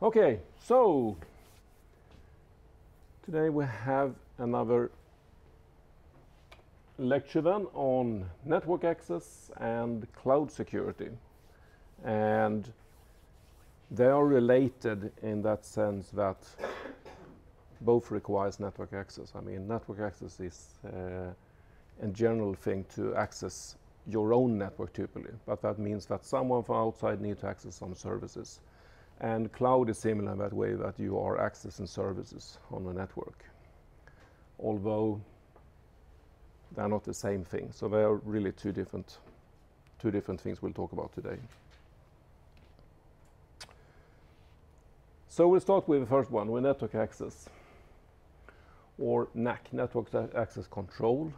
Okay, so today we have another lecture then on network access and cloud security. And they are related in that sense that both requires network access. I mean, network access is a general thing to access your own network typically, but that means that someone from outside needs to access some services. And cloud is similar in that way, that you are accessing services on the network, although they're not the same thing. So they are really two different things we'll talk about today. So we'll start with the first one, with network access, or NAC, Network Access Control.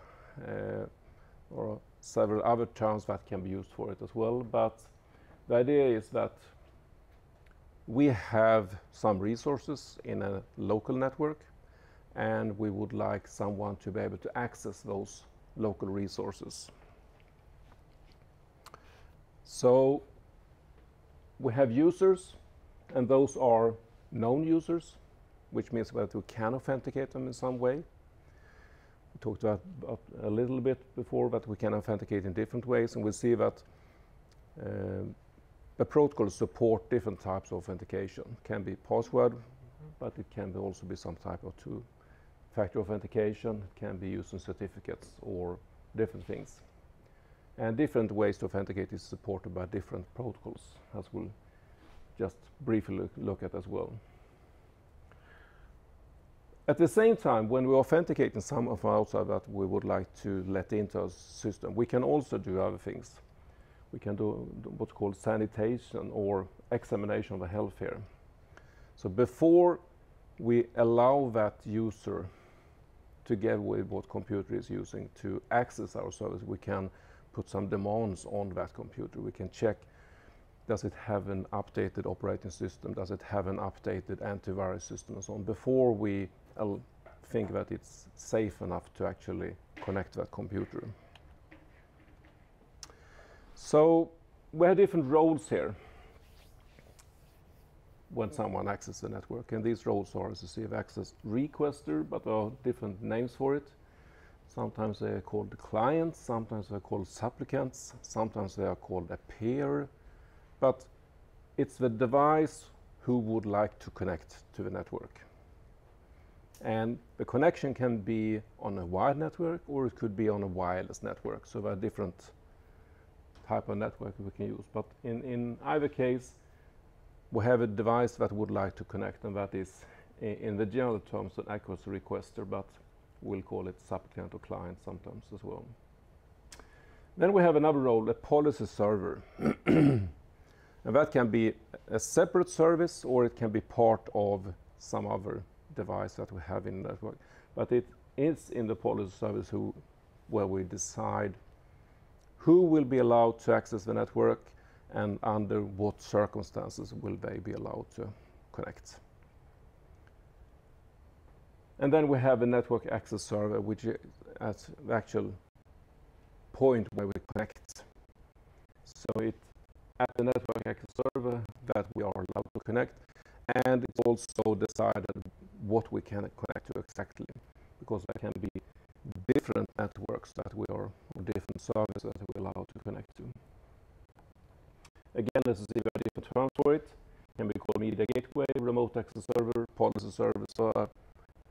Or several other terms that can be used for it as well. But the idea is that we have some resources in a local network, and we would like someone to be able to access those local resources. So we have users, and those are known users, which means that we can authenticate them in some way. We talked about a little bit before that we can authenticate in different ways, and we see that the protocols support different types of authentication. It can be password, but it can also be some type of two-factor authentication. It can be using certificates or different things. And different ways to authenticate is supported by different protocols, as we'll just briefly look at as well. At the same time, when we authenticate in some of our outside that we would like to let into our system, we can also do other things. We can do what's called sanitation or examination of the health here. So before we allow that user, together with what computer is using, to access our service, we can put some demands on that computer. We can check, does it have an updated operating system? Does it have an updated antivirus system and so on, before we think that it's safe enough to actually connect that computer. So we have different roles here when someone accesses the network, and these roles are, as you see, access requester, but there are different names for it. Sometimes they are called clients, sometimes they are called supplicants, sometimes they are called a peer, but it's the device who would like to connect to the network. And the connection can be on a wired network, or it could be on a wireless network. So there are different type of network we can use. But in either case, we have a device that would like to connect, and that is, in the general terms, an access requester, but we'll call it supplicant or client sometimes as well. Then we have another role, a policy server. And that can be a separate service, or it can be part of some other device that we have in the network. But it is in the policy service where we decide who will be allowed to access the network and under what circumstances will they be allowed to connect. And then we have a network access server, which is at the actual point where we connect. So it's at the network access server that we are allowed to connect, and it's also decided what we can connect to exactly, because there can be different networks that we are, or different services that we're allowed to connect to. Again, this is a very different term for it. It can be called media gateway, remote access server, policy server. So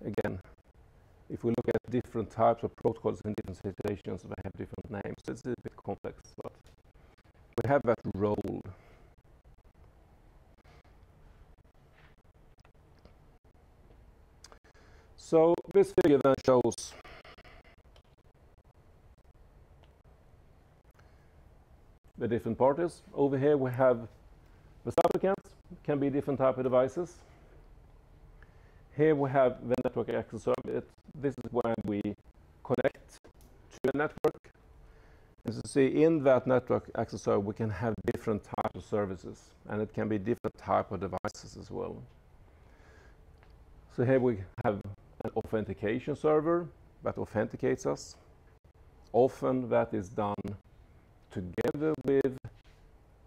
again, if we look at different types of protocols in different situations, they have different names. It's a bit complex, but we have that role. So this figure then shows the different parties. Over here we have the supplicants, can be different type of devices. Here we have the network access server. This is when we connect to a network. As you see, in that network access server, we can have different types of services, and it can be different type of devices as well. So here we have an authentication server that authenticates us. Often that is done together with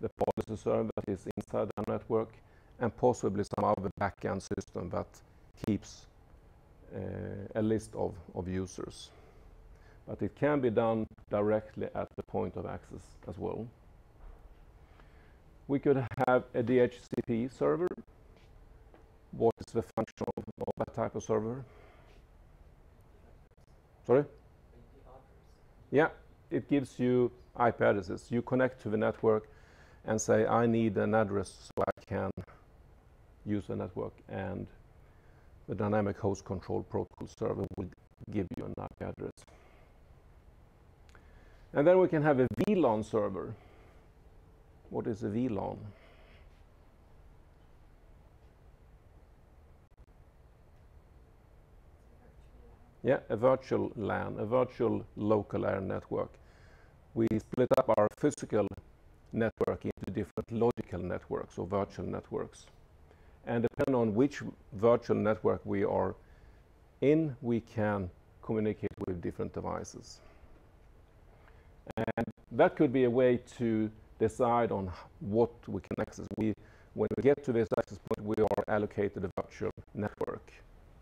the policy server that is inside the network, and possibly some other back-end system that keeps a list of users. But it can be done directly at the point of access as well. We could have a DHCP server. What is the function of that type of server? Sorry? Yeah, it gives you IP addresses. You connect to the network and say, I need an address so I can use the network, and the dynamic host control protocol server will give you an IP address. And then we can have a VLAN server. What is a VLAN? Yeah, a virtual LAN, a virtual local area network. We split up our physical network into different logical networks or virtual networks. And depending on which virtual network we are in, we can communicate with different devices. And that could be a way to decide on what we can access. When we get to this access point, we are allocated a virtual network.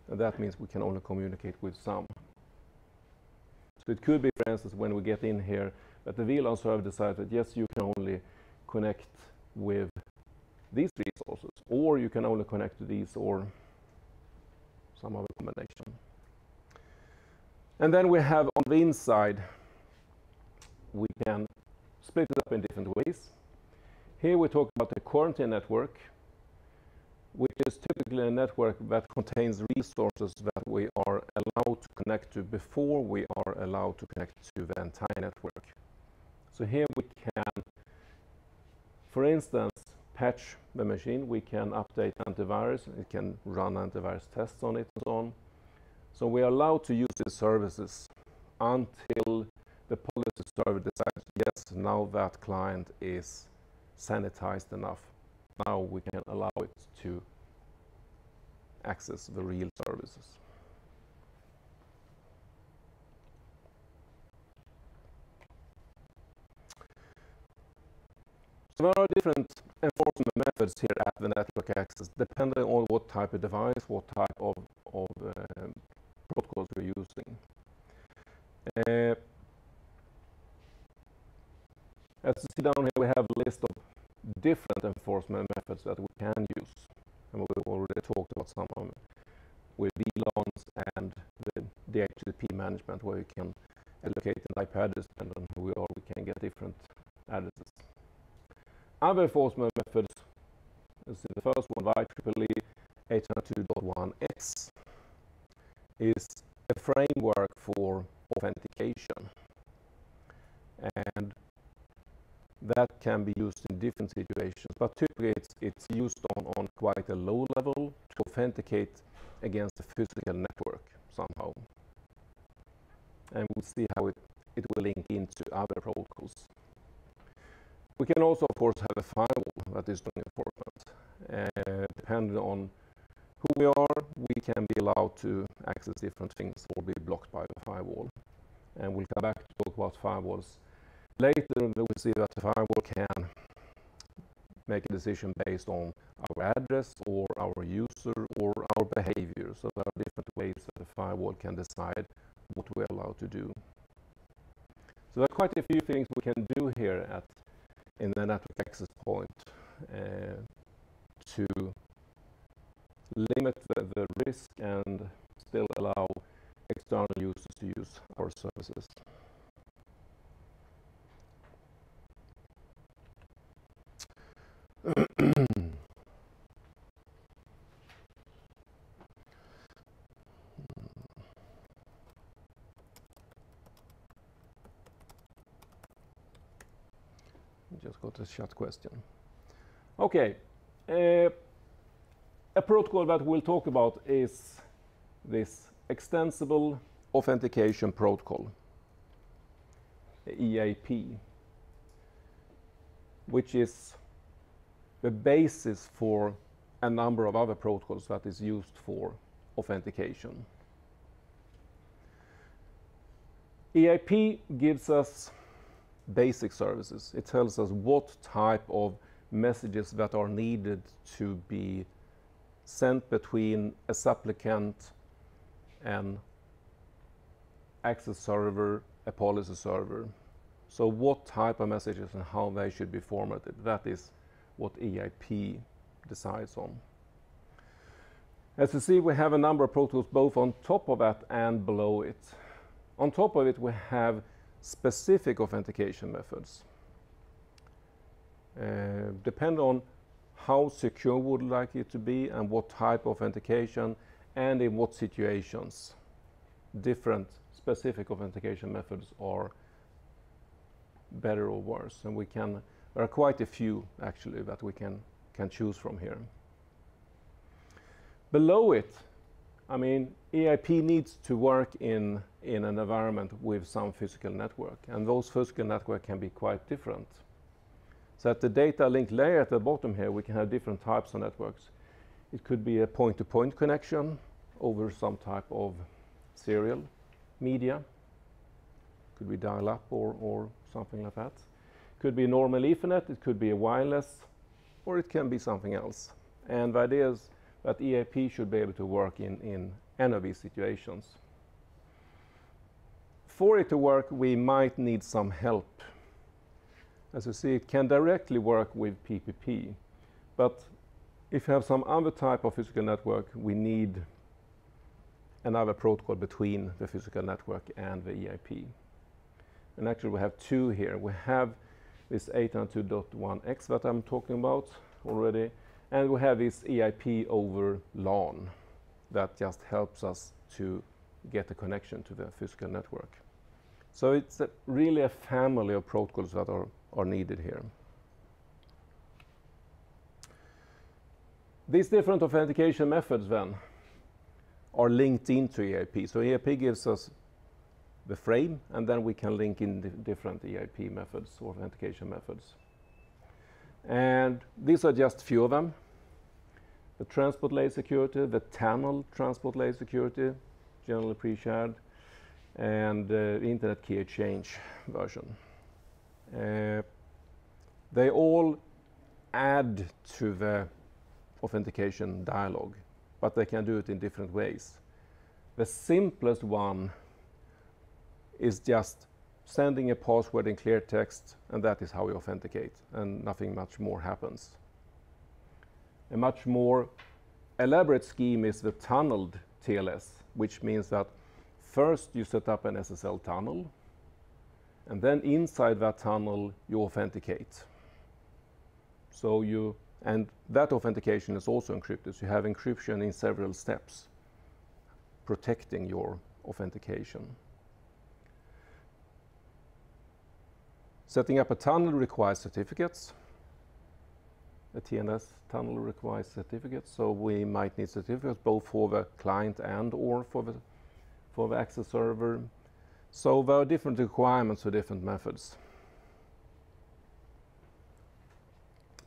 And that means we can only communicate with some. So it could be, for instance, when we get in here, that the VLAN server decides that, yes, you can only connect with these resources, or you can only connect to these, or some other combination. And then we have on the inside, we can split it up in different ways. Here we talk about the quarantine network, which is typically a network that contains resources that we are allowed to connect to before we are allowed to connect to the entire network. So here we can, for instance, patch the machine. We can update antivirus. It can run antivirus tests on it and so on. So we are allowed to use these services until the policy server decides, yes, now that client is sanitized enough. Now we can allow it to access the real services. So there are different enforcement methods here at the network access, depending on what type of device, what type of protocols we're using. As you see down here, we have a list of different enforcement methods that we can use. And we've already talked about some of them with VLANs and the DHCP management, where we can allocate an IP address, and on who we are, we can get different addresses. Other enforcement methods, this is the first one, IEEE 802.1x, is a framework for authentication. And that can be used in different situations, but typically it's used on quite a low level to authenticate against a physical network somehow. And we'll see how it will link into other protocols. We can also, of course, have a firewall that is doing enforcement. Depending on who we are, we can be allowed to access different things or be blocked by the firewall. And we'll come back to talk about firewalls later. We will see that the firewall can make a decision based on our address or our user or our behavior. So there are different ways that the firewall can decide what we're allowed to do. So there are quite a few things we can do here in the network access point to limit the risk and still allow external users to use our services. Just got a chat question. Okay, a protocol that we'll talk about is this Extensible Authentication Protocol, EAP, which is the basis for a number of other protocols that is used for authentication. EAP gives us basic services. It tells us what type of messages that are needed to be sent between a supplicant and access server, a policy server. So what type of messages and how they should be formatted, that is what EIP decides on. As you see, we have a number of protocols both on top of that and below it. On top of it, we have specific authentication methods. Depend on how secure we would like it to be and what type of authentication and in what situations. Different specific authentication methods are better or worse, and there are quite a few actually that we can choose from here. Below it, I mean, EIP needs to work in an environment with some physical network, and those physical networks can be quite different. So at the data link layer at the bottom here, we can have different types of networks. It could be a point-to-point connection over some type of serial media. Could be dial-up or something like that. Could be normal Ethernet, it could be a wireless, or it can be something else. And the idea is that EIP should be able to work in any of these situations. For it to work, we might need some help. As you see, it can directly work with PPP, but if you have some other type of physical network, we need another protocol between the physical network and the EIP. And actually we have two here. We have this 802.1x that I'm talking about already, and we have this EIP over LAN that just helps us to get a connection to the physical network. So it's really a family of protocols that are needed here. These different authentication methods then are linked into EIP. So EIP gives us the frame, and then we can link in the different EIP methods, or authentication methods. And these are just a few of them. The transport layer security, the tunnel transport layer security, generally pre-shared, and the internet key exchange version. They all add to the authentication dialog, but they can do it in different ways. The simplest one is just sending a password in clear text, and that is how we authenticate, and nothing much more happens. A much more elaborate scheme is the tunneled TLS, which means that first you set up an SSL tunnel, and then inside that tunnel you authenticate. And that authentication is also encrypted, so you have encryption in several steps, protecting your authentication. Setting up a tunnel requires certificates. A TNS tunnel requires certificates, so we might need certificates both for the client and or for the access server. So there are different requirements for different methods.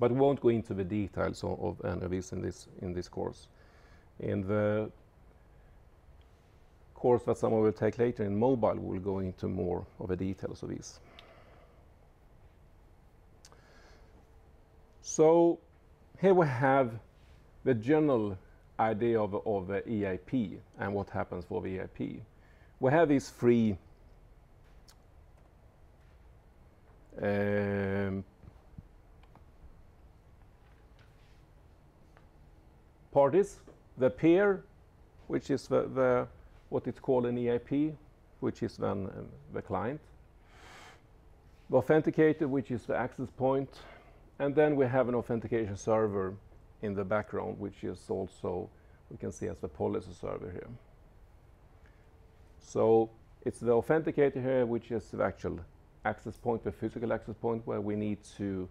But we won't go into the details of any of these in this course. In the course that someone will take later in mobile, we'll go into more of the details of these. So here we have the general idea of the EIP and what happens for the EIP. We have these three parties: the peer, which is what it's called an EIP, which is then the client; the authenticator, which is the access point; and then we have an authentication server in the background, which is also, we can see as the policy server here. So it's the authenticator here, which is the actual access point, the physical access point, where we need to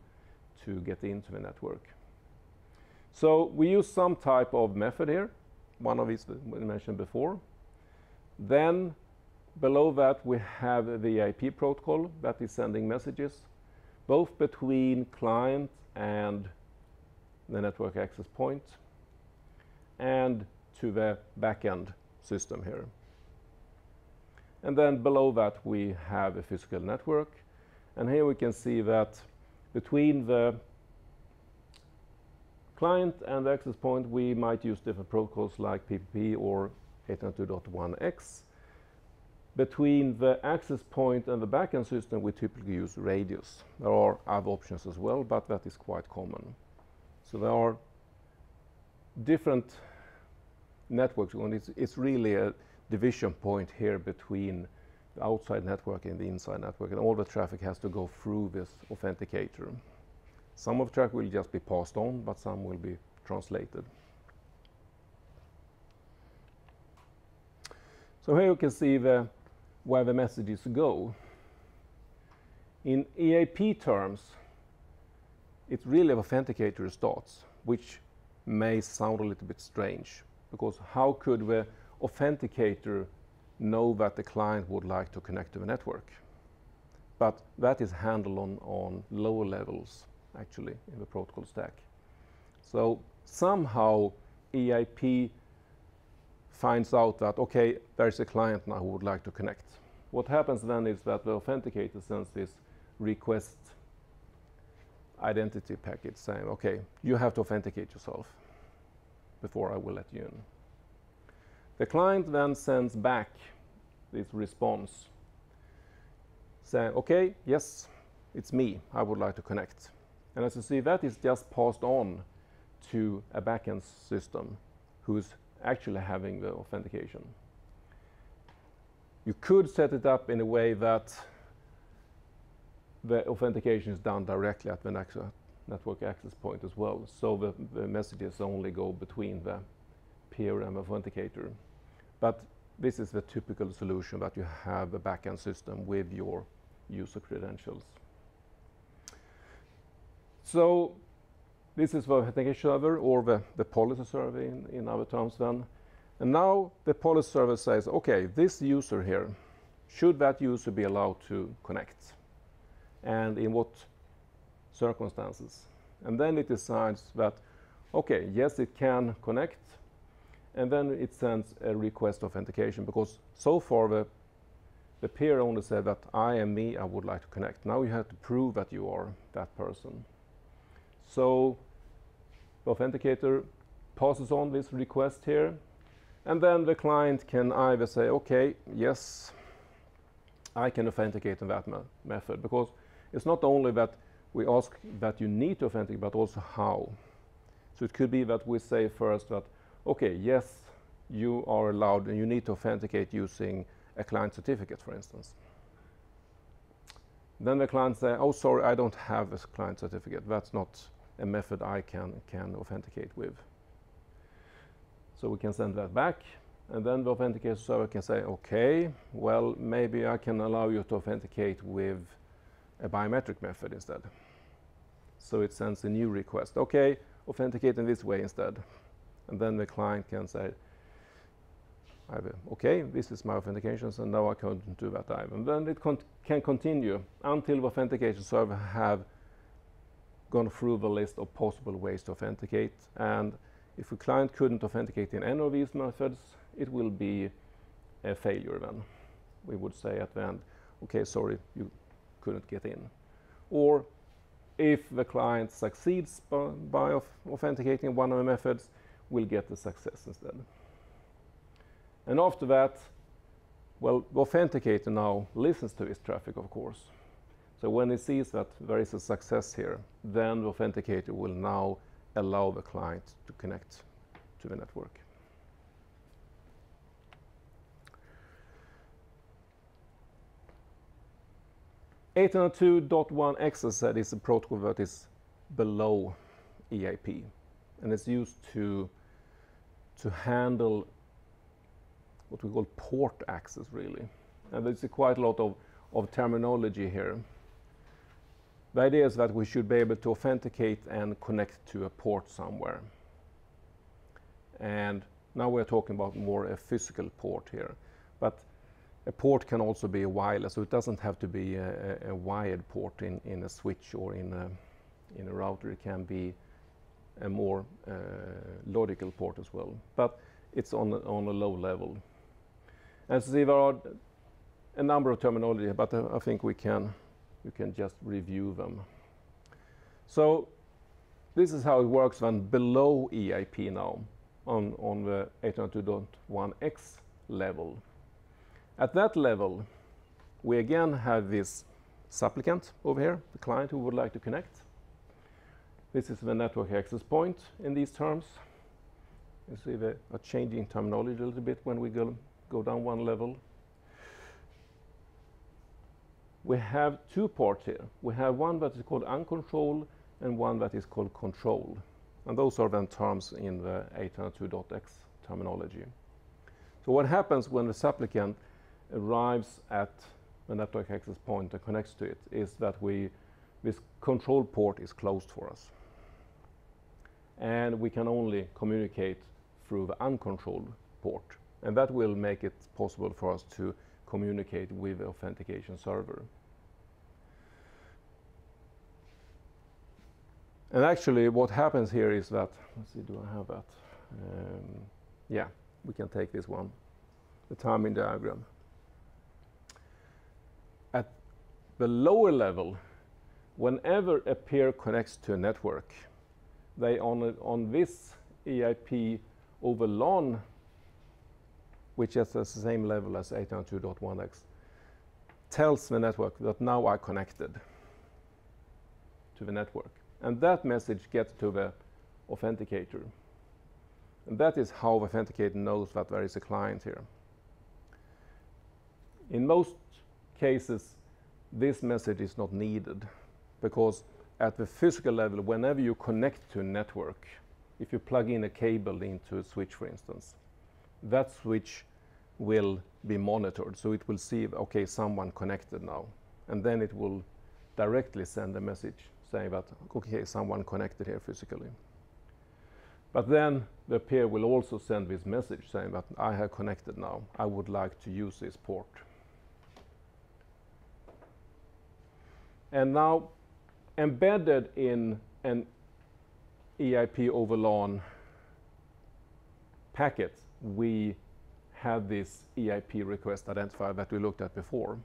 get into the network. So we use some type of method here. One of these we mentioned before. Then below that we have the EIP protocol that is sending messages both between client and the network access point and to the backend system here. And then below that we have a physical network, and here we can see that between the client and the access point, we might use different protocols like PPP or 802.1x. Between the access point and the backend system, we typically use radius. There are other options as well, but that is quite common. So there are different networks, and it's really a division point here between the outside network and the inside network, and all the traffic has to go through this authenticator. Some of the traffic will just be passed on, but some will be translated. So here you can see where the messages go. In EAP terms, it's really the authenticator starts, which may sound a little bit strange, because how could the authenticator know that the client would like to connect to the network? But that is handled on lower levels, actually, in the protocol stack. So somehow EIP finds out that, okay, there's a client now who would like to connect. What happens then is that the authenticator sends this request identity packet saying, okay, you have to authenticate yourself before I will let you in. The client then sends back this response saying, okay, yes, it's me, I would like to connect. And as you see, that is just passed on to a backend system who's actually having the authentication. You could set it up in a way that the authentication is done directly at the network access point as well, so the messages only go between the peer and the authenticator. But this is the typical solution, that you have a backend system with your user credentials. So this is the authentication server, or the policy server in other terms then. And now the policy server says, okay, this user here, should that user be allowed to connect? And in what circumstances? And then it decides that, okay, yes, it can connect. And then it sends a request authentication, because so far the peer only said that I am me, I would like to connect. Now you have to prove that you are that person. So the authenticator passes on this request here, and then the client can either say, okay, yes, I can authenticate in that method, because it's not only that we ask that you need to authenticate, but also how. So it could be that we say first that, okay, yes, you are allowed and you need to authenticate using a client certificate, for instance. Then the client say, oh, sorry, I don't have a client certificate. That's not a method I can authenticate with. So we can send that back, and then the authenticator server can say, okay, well, maybe I can allow you to authenticate with a biometric method instead. So it sends a new request. Okay, authenticate in this way instead. And then the client can say, okay, this is my authentication, so now I can't do that either. And then it can continue until the authentication server have gone through the list of possible ways to authenticate. And if a client couldn't authenticate in any of these methods, it will be a failure then. We would say at the end, okay, sorry, you couldn't get in. Or if the client succeeds by authenticating one of the methods, we'll get the success instead. And after that, well, the authenticator now listens to this traffic, of course. So when it sees that there is a success here, then the authenticator will now allow the client to connect to the network. .1x, as I said, is a protocol that is below EIP, and it's used to handle what we call port access, really. And there's quite a lot of terminology here. The idea is that we should be able to authenticate and connect to a port somewhere. And now we're talking about more a physical port here. But a port can also be a wireless, so it doesn't have to be a wired port in a switch or in a router. It can be a more logical port as well. But it's on a low level. And so there are a number of terminology, but I think we can just review them. So this is how it works when below EIP now on the 802.1x level. At that level, we again have this supplicant over here, the client who would like to connect. This is the network access point in these terms. You see the changing terminology a little bit when we go down one level. We have two parts here. We have one that is called uncontrolled and one that is called control. And those are then terms in the 802.x terminology. So what happens when the supplicant arrives at the network access point and connects to it is that this control port is closed for us. And we can only communicate through the uncontrolled port. And that will make it possible for us to communicate with the authentication server. And actually what happens here is that, let's see, do I have that? Yeah, we can take this one, the timing diagram. At the lower level, whenever a peer connects to a network, they on this EIP over LAN, which is at the same level as 802.1x, tells the network that now I connected to the network. And that message gets to the authenticator. And that is how the authenticator knows that there is a client here. In most cases, this message is not needed because at the physical level, whenever you connect to a network, if you plug in a cable into a switch, for instance, that switch will be monitored. So it will see, okay, someone connected now. And then it will directly send a message saying that, okay, someone connected here physically. But then the peer will also send this message saying that I have connected now. I would like to use this port. And now, embedded in an EIP over LAN packet, we have this EIP request identifier that we looked at before.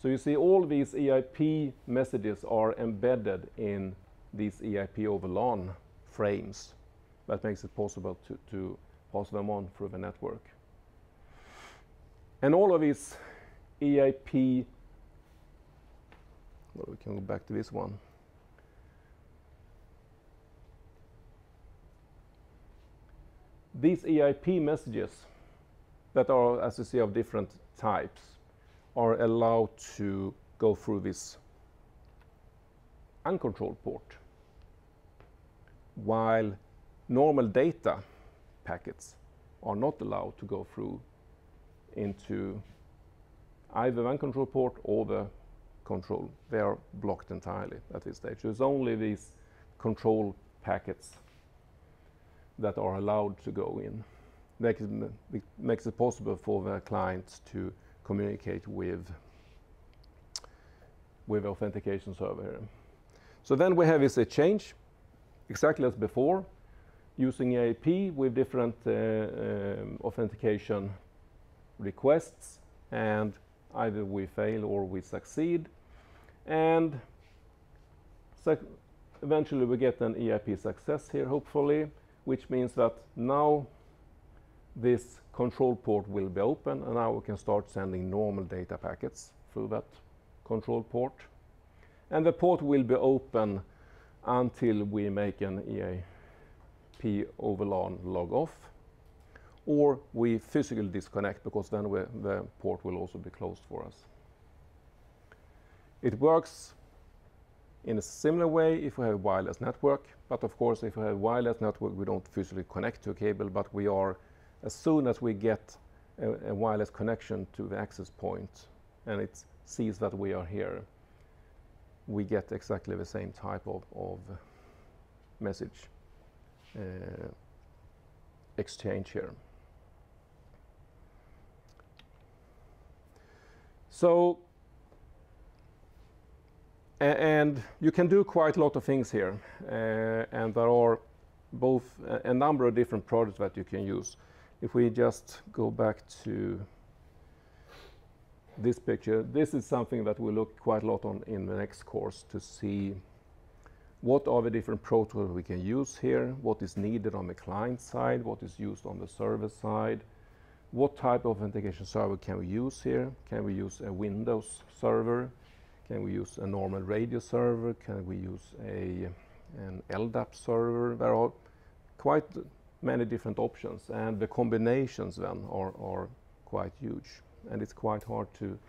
So you see all these EIP messages are embedded in these EIP over LAN frames. That makes it possible to pass them on through the network. And all of these EIP, well, we can go back to this one. These EIP messages that are, as you see, of different types are allowed to go through this uncontrolled port, while normal data packets are not allowed to go through into either the uncontrolled port or the control. They are blocked entirely at this stage. So it's only these control packets that are allowed to go in. That makes it possible for the client to communicate with the authentication server here. So then we have this exchange, exactly as before, using EIP with different authentication requests, and either we fail or we succeed. And eventually we get an EIP success here, hopefully, which means that now this control port will be open, and now we can start sending normal data packets through that control port. And the port will be open until we make an EIP over LAN log off, or we physically disconnect, because then the port will also be closed for us. It works in a similar way if we have a wireless network, but of course if we have a wireless network we don't physically connect to a cable, but we are, as soon as we get a wireless connection to the access point and it sees that we are here, we get exactly the same type of message exchange here. So, and you can do quite a lot of things here, and there are both a number of different products that you can use. If we just go back to this picture, this is something that we look quite a lot on in the next course to see what are the different protocols we can use here, what is needed on the client side, what is used on the server side, what type of authentication server can we use here, can we use a Windows server, can we use a normal radio server, can we use an LDAP server. There are quite many different options, and the combinations then are quite huge, and it's quite hard to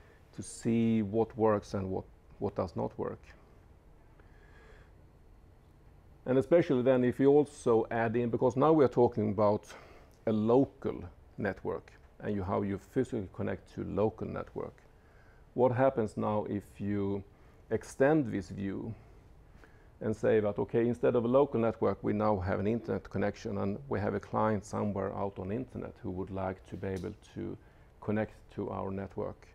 see what works and what does not work. And especially then if you also add in, because now we are talking about a local network and how you physically connect to local network. What happens now if you extend this view and say that, okay, instead of a local network, we now have an internet connection, and we have a client somewhere out on internet who would like to be able to connect to our network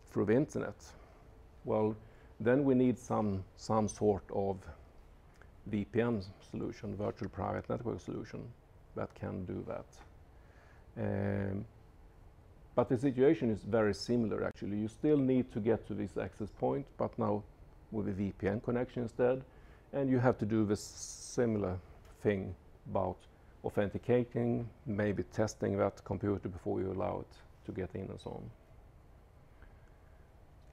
through the internet. Well, then we need some sort of VPN solution, virtual private network solution, that can do that. But the situation is very similar actually. You still need to get to this access point, but now with a VPN connection instead, and you have to do the similar thing about authenticating, maybe testing that computer before you allow it to get in and so on.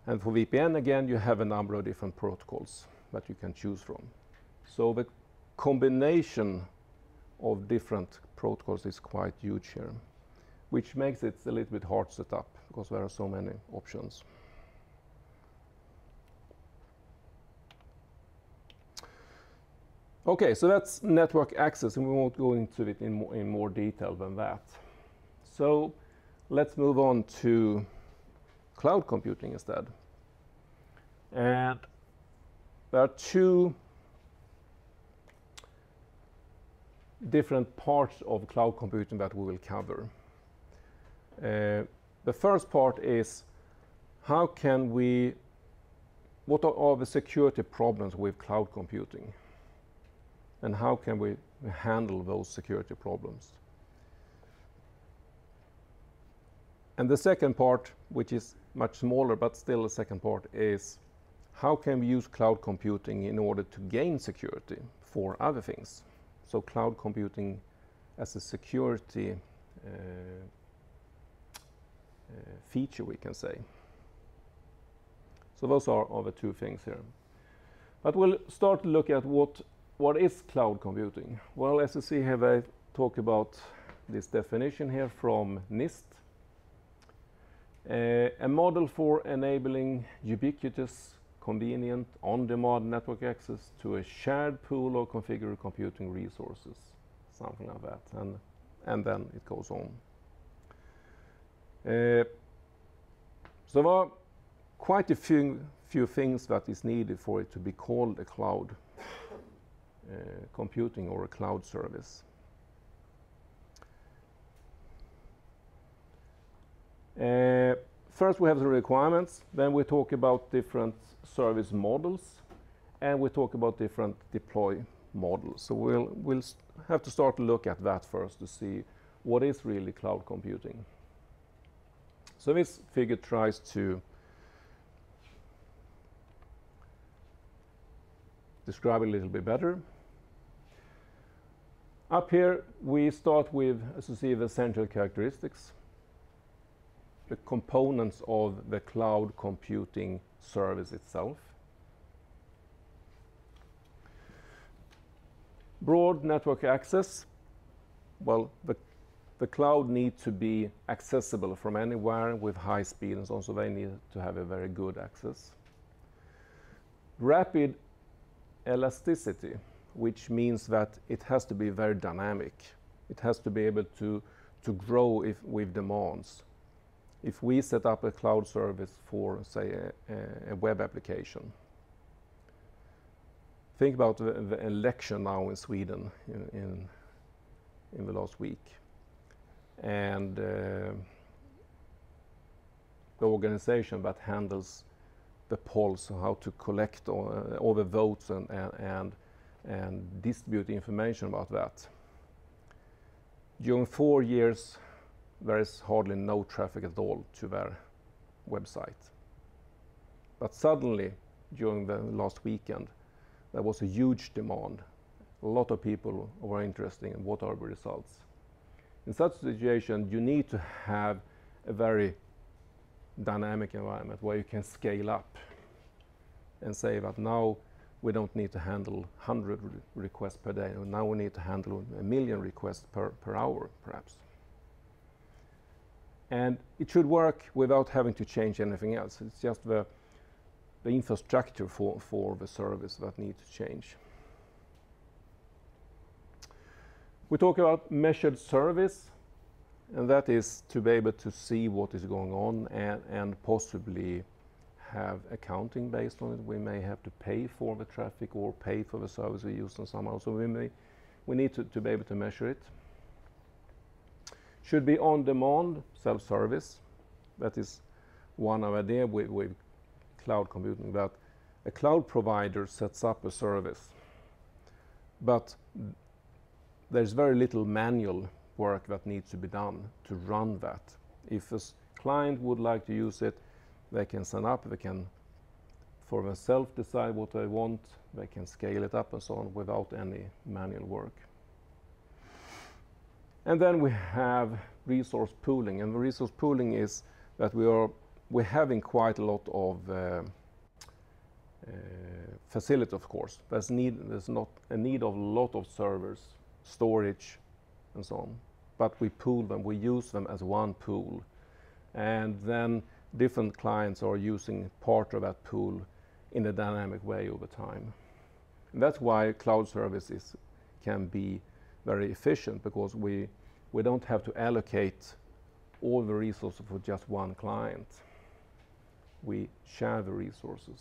And for VPN again, you have a number of different protocols that you can choose from. So the combination of different protocols is quite huge here, which makes it a little bit hard to set up because there are so many options. Okay, so that's network access, and we won't go into it in more detail than that. So let's move on to cloud computing instead. And there are two different parts of cloud computing that we will cover. The first part is what are the security problems with cloud computing, and how can we handle those security problems. And the second part, which is much smaller but still a second part, is how can we use cloud computing in order to gain security for other things. So cloud computing as a security feature, we can say. So those are the two things here. But we'll start to look at what is cloud computing. Well, as you see here, I talk about this definition here from NIST. A model for enabling ubiquitous, convenient, on-demand network access to a shared pool of configured computing resources, something like that, and then it goes on. So there are quite a few things that is needed for it to be called a cloud computing or a cloud service. First we have the requirements, then we talk about different service models, and we talk about different deploy models. So we'll have to start to look at that first to see what is really cloud computing. So this figure tries to describe it a little bit better. Up here we start with, as you see, the essential characteristics, the components of the cloud computing service itself. Broad network access. Well, the cloud needs to be accessible from anywhere with high speed and so on, so they need to have a very good access. Rapid elasticity, which means that it has to be very dynamic. It has to be able to grow with demands. If we set up a cloud service for, say, a web application, think about the election now in Sweden in the last week, and the organization that handles the polls, how to collect all the votes and distribute information about that. During 4 years, there is hardly no traffic at all to their website. But suddenly, during the last weekend, there was a huge demand. A lot of people were interested in what are the results. In such a situation, you need to have a very dynamic environment where you can scale up and say that now we don't need to handle 100 requests per day. Now we need to handle 1 million requests per hour, perhaps. And it should work without having to change anything else. It's just the infrastructure for the service that needs to change. We talk about measured service, and that is to be able to see what is going on and possibly have accounting based on it. We may have to pay for the traffic or pay for the service we use on somehow. So we need to be able to measure it. Should be on demand, self-service. That is one idea with cloud computing, that a cloud provider sets up a service, but there's very little manual work that needs to be done to run that. If a client would like to use it, they can sign up, they can for themselves decide what they want, they can scale it up and so on without any manual work. And then we have resource pooling, and the resource pooling is that we're having quite a lot of facility, of course. There's not a need of a lot of servers, storage, and so on. But we pool them, we use them as one pool. And then different clients are using part of that pool in a dynamic way over time. And that's why cloud services can be very efficient, because we don't have to allocate all the resources for just one client. We share the resources.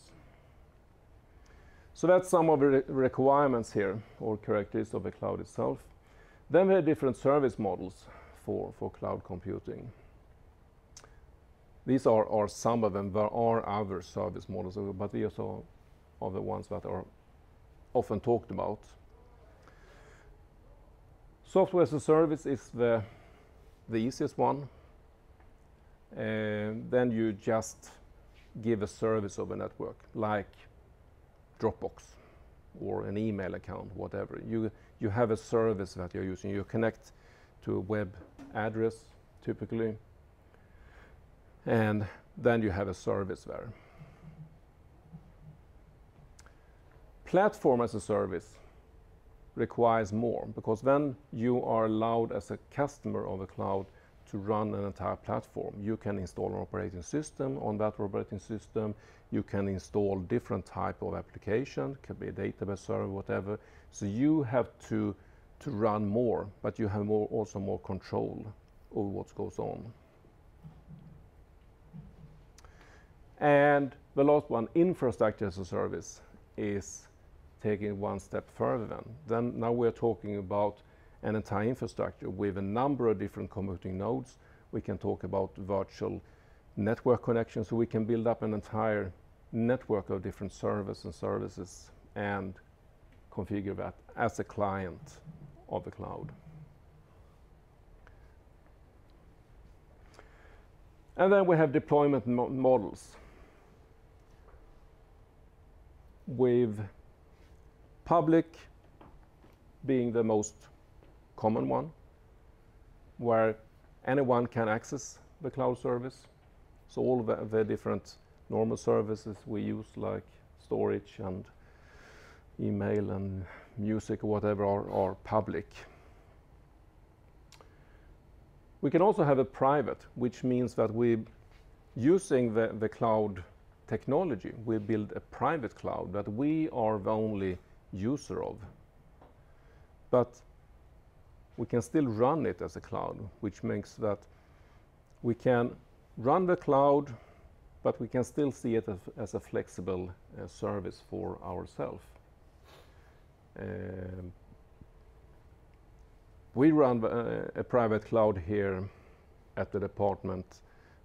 So that's some of the requirements here, or characteristics of the cloud itself. Then we have different service models for cloud computing. These are some of them. There are other service models, but these are the ones that are often talked about. Software as a service is the easiest one. Then you just give a service of a network, like Dropbox or an email account, whatever. You have a service that you're using. You connect to a web address, typically, and then you have a service there. Platform as a service requires more, because then you are allowed as a customer of a cloud to run an entire platform. You can install an operating system. On that operating system, you can install different type of application, could be a database server, whatever. So you have to run more, but you have also more control over what goes on. And the last one, infrastructure as a service, is taking one step further. Then now we're talking about an entire infrastructure with a number of different computing nodes. We can talk about virtual network connections, so we can build up an entire network of different servers and services and configure that as a client of the cloud. And then we have deployment models, with public being the most common one, where anyone can access the cloud service. So all the different normal services we use, like storage and email and music or whatever, are public. We can also have a private, which means that using the cloud technology, we build a private cloud that we are the only user of. But we can still run it as a cloud, which makes that we can run the cloud, but we can still see it as a flexible service for ourselves. We run a private cloud here at the department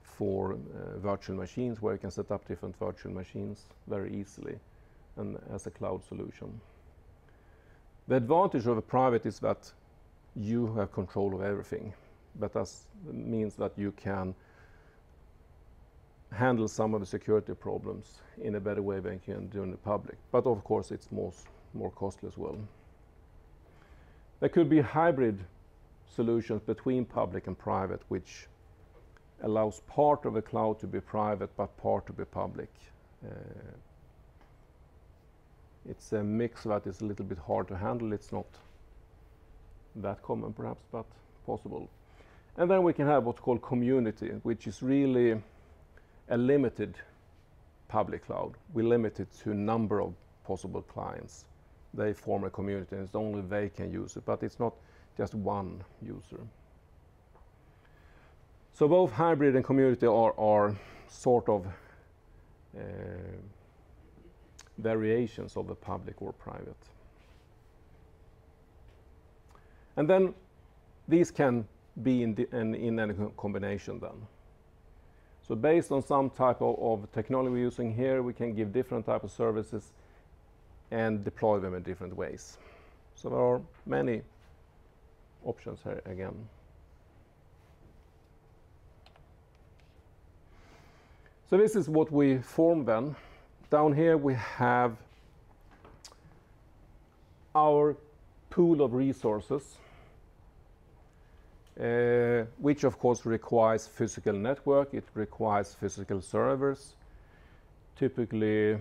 for virtual machines, where you can set up different virtual machines very easily and as a cloud solution. The advantage of a private is that you have control of everything, but that means that you can handle some of the security problems in a better way than you can do in the public. But of course, it's more costly as well. There could be hybrid solutions between public and private, which allows part of a cloud to be private but part to be public. It's a mix that is a little bit hard to handle. It's not that common perhaps, but possible. And then we can have what's called community, which is really a limited public cloud. We limit it to a number of possible clients. They form a community and it's only they can use it, but it's not just one user. So both hybrid and community are sort of variations of the public or private. And then these can be in any combination then. So based on some type of technology we're using here, we can give different type of services and deploy them in different ways. So there are many options here again. So this is what we form then. Down here we have our pool of resources, which of course requires physical network, it requires physical servers, typically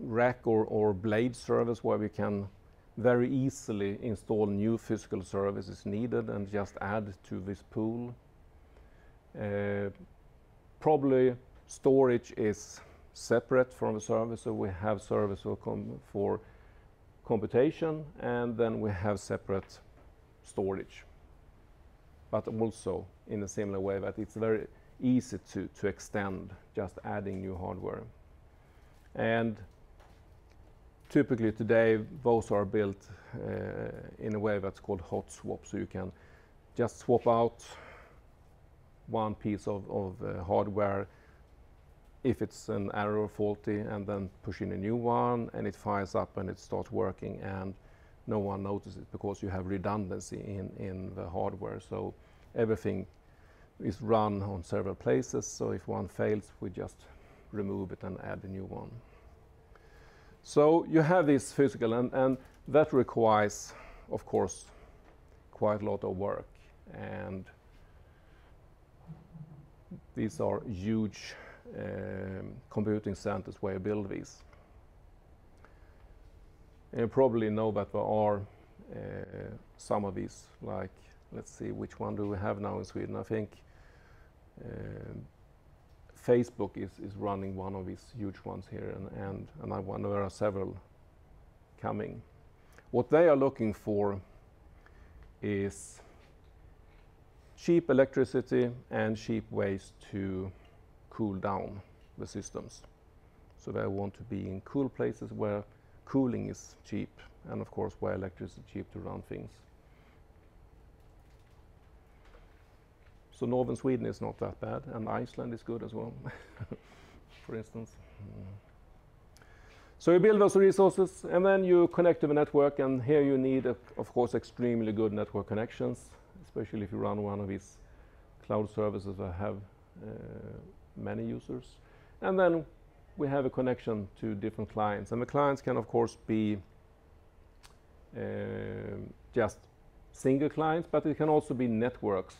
rack or blade servers where we can very easily install new physical services needed and just add to this pool. Probably storage is separate from the server, so we have servers for computation and then we have separate storage. But also in a similar way that it's very easy to extend, just adding new hardware. And typically today those are built in a way that's called hot swap, so you can just swap out one piece of hardware if it's an error or faulty and then push in a new one and it fires up and it starts working and no one notices because you have redundancy in the hardware. So everything is run on several places, so if one fails we just remove it and add a new one. So you have this physical and that requires of course quite a lot of work, and these are huge computing centers where you build these. And you probably know that there are some of these, like, let's see, which one do we have now in Sweden? I think Facebook is running one of these huge ones here, and I wonder there are several coming. What they are looking for is cheap electricity and cheap ways to cool down the systems. So they want to be in cool places where cooling is cheap, and of course where electricity is cheap to run things. So northern Sweden is not that bad, and Iceland is good as well, for instance. So you build those resources and then you connect to the network, and here you need, of course, extremely good network connections, especially if you run one of these cloud services that have many users. And then we have a connection to different clients, and the clients can of course be just single clients, but it can also be networks.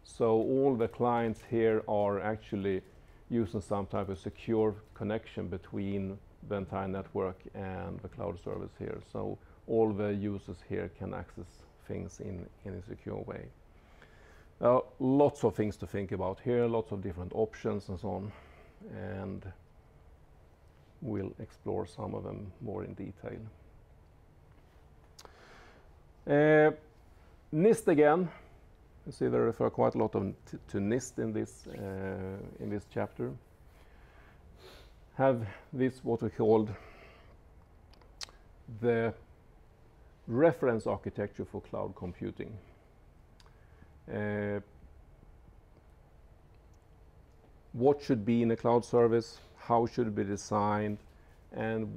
So all the clients here are actually using some type of secure connection between the entire network and the cloud service here. So all the users here can access things in a secure way. Lots of things to think about here, lots of different options and so on, and we'll explore some of them more in detail. NIST again. You see they refer quite a lot to NIST in this chapter. Have this what we called the reference architecture for cloud computing. What should be in a cloud service, how should it be designed, and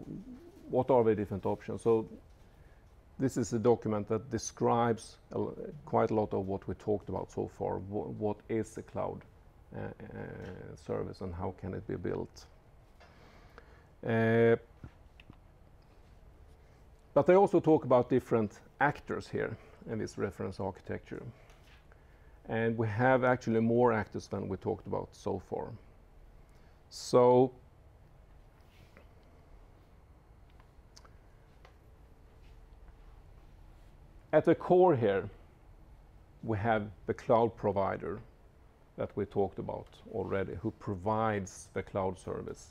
what are the different options. So this is a document that describes quite a lot of what we talked about so far. What is a cloud service and how can it be built? But I also talk about different actors here in this reference architecture. And we have actually more actors than we talked about so far. So at the core here, we have the cloud provider that we talked about already, who provides the cloud service.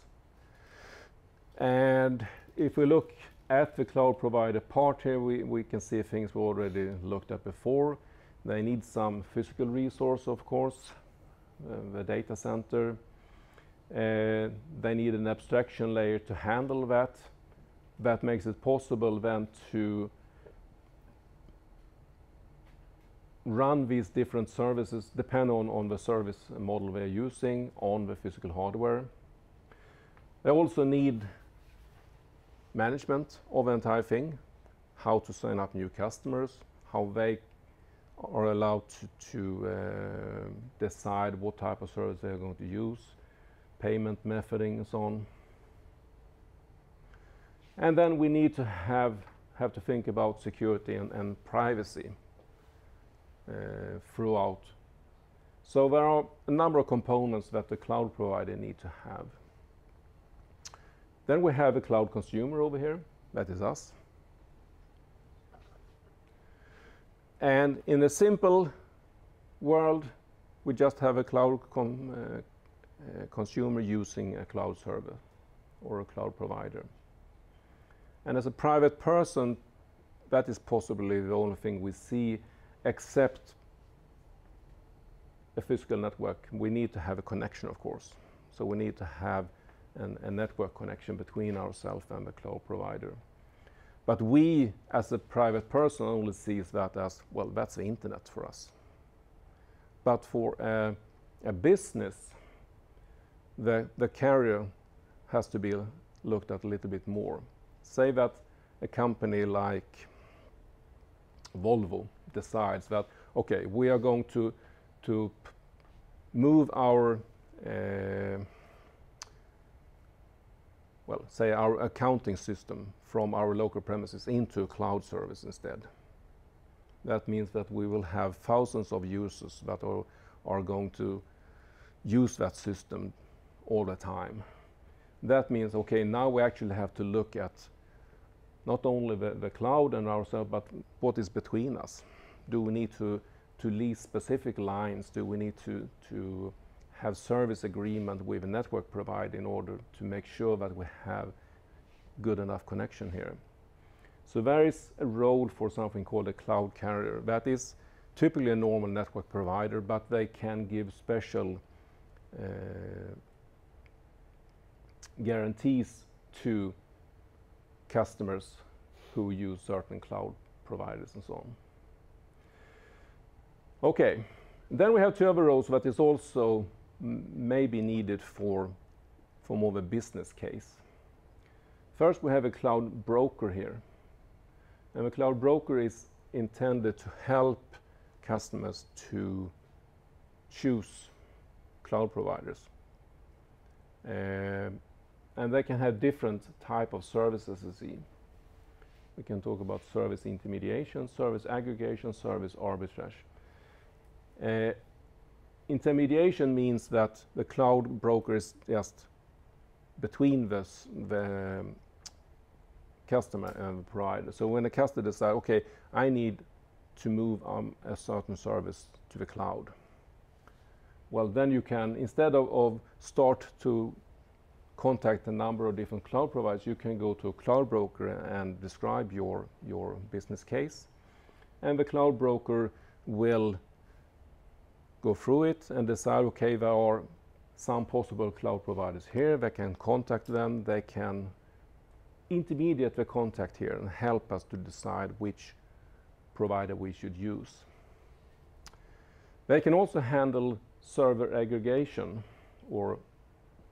And if we look at the cloud provider part here, we can see things we already looked at before. They need some physical resource, of course, the data center. They need an abstraction layer to handle that. That makes it possible then to run these different services depending on the service model we're using on the physical hardware. They also need management of the entire thing, how to sign up new customers, how they are allowed to decide what type of service they're going to use, payment methoding and so on. And then we need to have to think about security and privacy throughout. So there are a number of components that the cloud provider need to have. Then we have a cloud consumer over here, that is us. And in a simple world, we just have a cloud consumer using a cloud server or a cloud provider. And as a private person, that is possibly the only thing we see, except a physical network. We need to have a connection, of course. So we need to have a network connection between ourselves and the cloud provider. But we, as a private person, only sees that as, well, that's the internet for us. But for a business, the carrier has to be looked at a little bit more. Say that a company like Volvo decides that, okay, we are going to move our say our accounting system from our local premises into a cloud service instead. That means that we will have thousands of users that are going to use that system all the time. That means, okay, now we actually have to look at not only the cloud and ourselves, but what is between us. Do we need to lease specific lines? Do we need to have service agreement with a network provider in order to make sure that we have good enough connection here? So there is a role for something called a cloud carrier. That is typically a normal network provider, but they can give special guarantees to customers who use certain cloud providers and so on. Okay, then we have two other roles that is also maybe needed for more of a business case. First, we have a cloud broker here. And the cloud broker is intended to help customers to choose cloud providers. And they can have different type of services, you see. We can talk about service intermediation, service aggregation, service arbitrage. Intermediation means that the cloud broker is just between the customer and the provider. So when the customer decides, okay, I need to move a certain service to the cloud, well, then you can, instead of start to contact a number of different cloud providers, you can go to a cloud broker and describe your business case. And the cloud broker will go through it and decide, okay, there are some possible cloud providers here. They can contact them. They can intermediate the contact here and help us to decide which provider we should use. They can also handle server aggregation or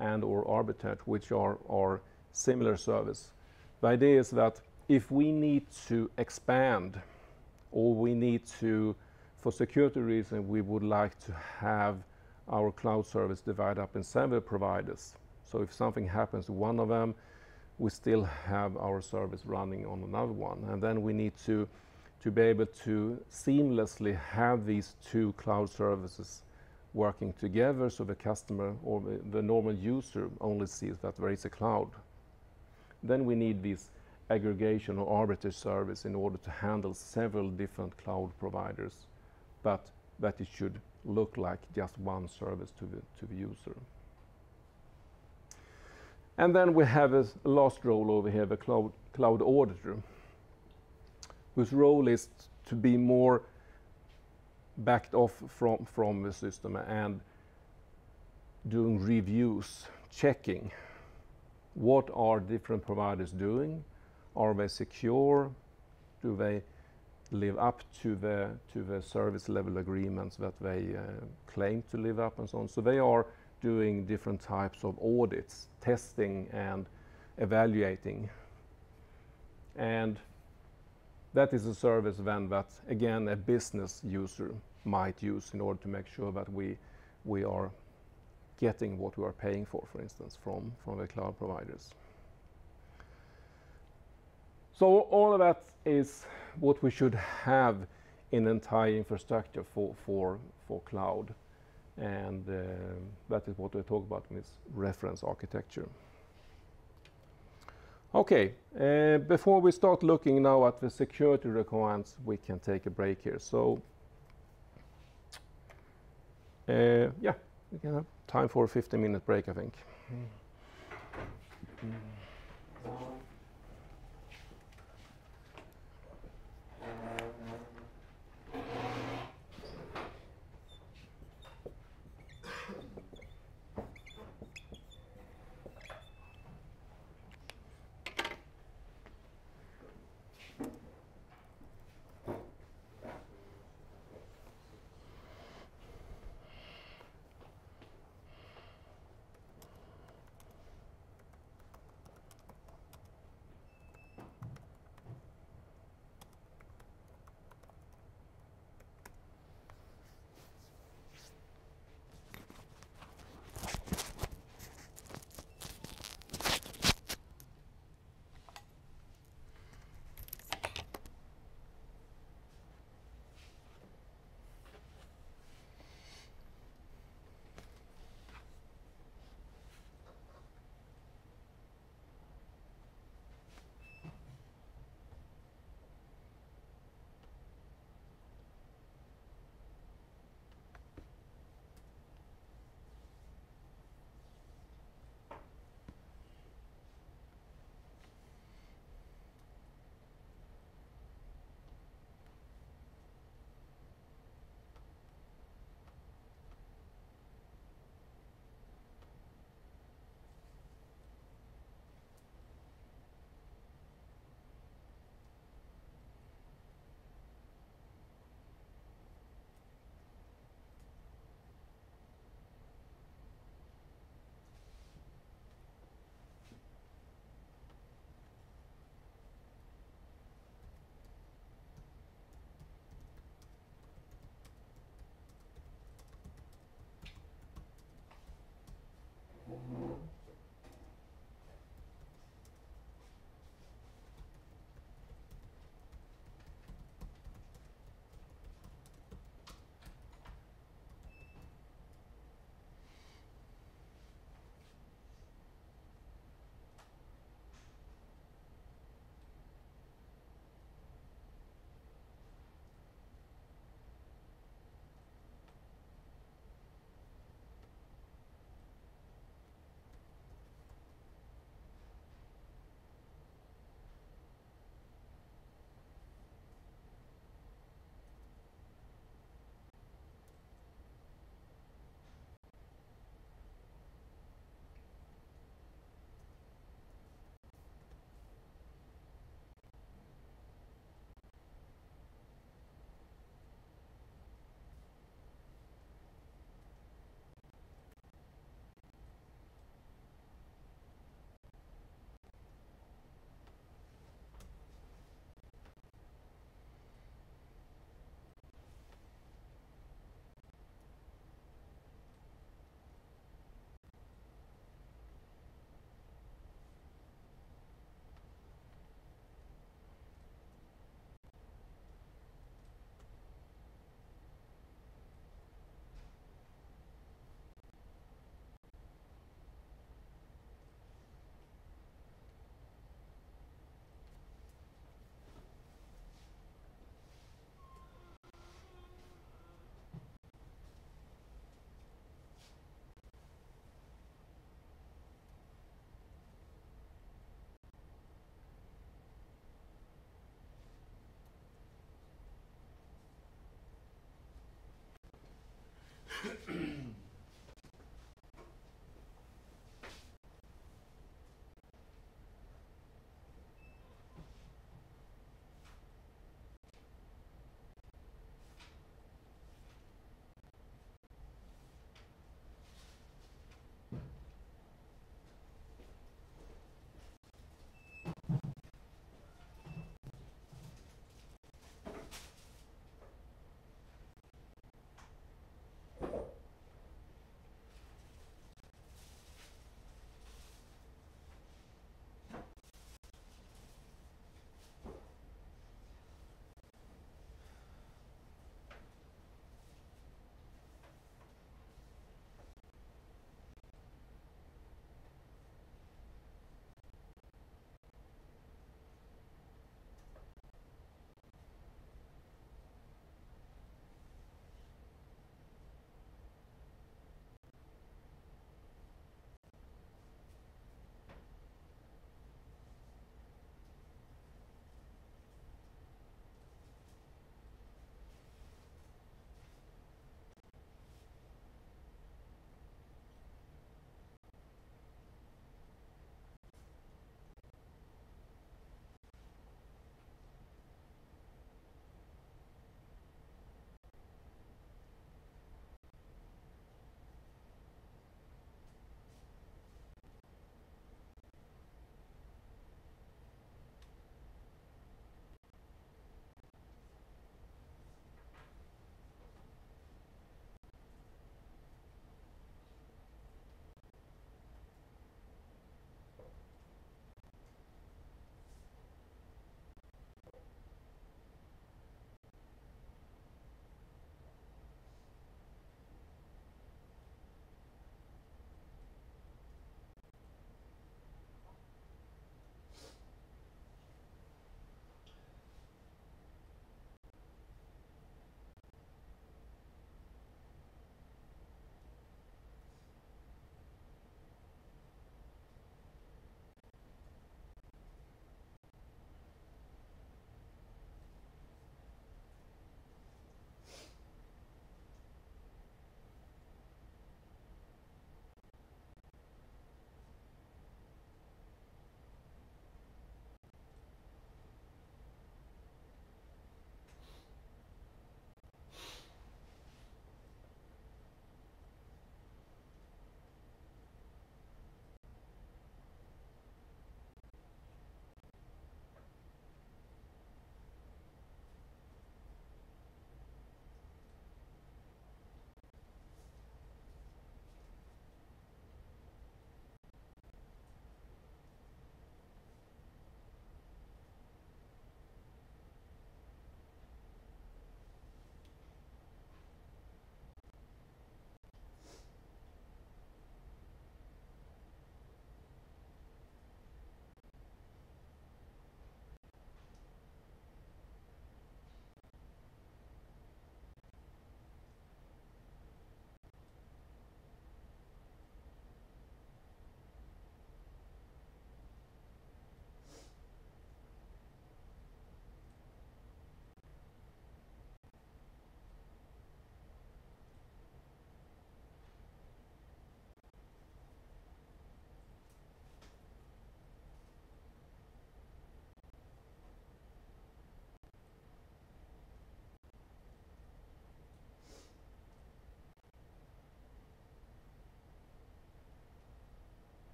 arbitrage, which are similar service. The idea is that if we need to expand, or we need to, for security reasons, we would like to have our cloud service divided up in several providers. So if something happens to one of them, we still have our service running on another one. And then we need to be able to seamlessly have these two cloud services working together, so the customer or the normal user only sees that there is a cloud. Then we need this aggregation or arbitrage service in order to handle several different cloud providers, but that it should look like just one service to the user. And then we have a last role over here, the cloud auditor, whose role is to be more backed off from the system and doing reviews, checking what are different providers doing, are they secure, do they live up to the service level agreements that they claim to live up, and so on. So they are doing different types of audits, testing and evaluating. And that is a service then that, again, a business user might use in order to make sure that we are getting what we are paying for instance, from the cloud providers. So all of that is what we should have in entire infrastructure for cloud. And that is what we talk about in this reference architecture. Okay, before we start looking now at the security requirements, we can take a break here. So, yeah, we can have time for a 15-minute break, I think.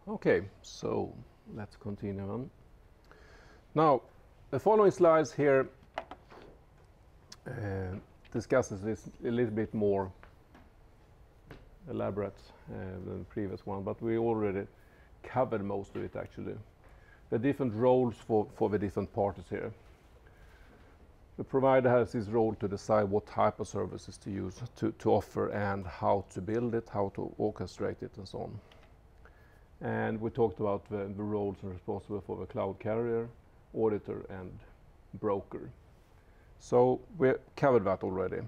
Okay, so let's continue on. Now, the following slides here discusses this a little bit more elaborate than the previous one, but we already covered most of it actually. The different roles for the different parties here. The provider has his role to decide what type of services to use, to offer, and how to build it, how to orchestrate it, and so on. And we talked about the roles responsible for the cloud carrier, auditor, and broker. So we covered that already.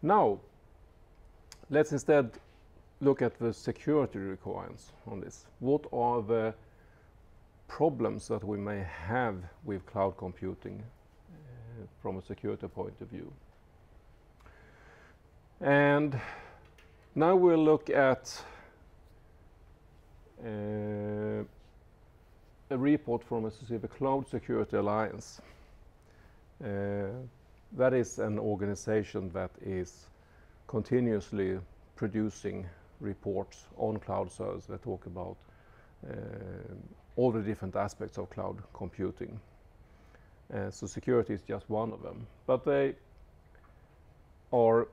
Now, let's instead look at the security requirements on this. What are the problems that we may have with cloud computing from a security point of view? And now we'll look at a report from the Cloud Security Alliance. That is an organization that is continuously producing reports on cloud service that talk about all the different aspects of cloud computing. So security is just one of them. But they are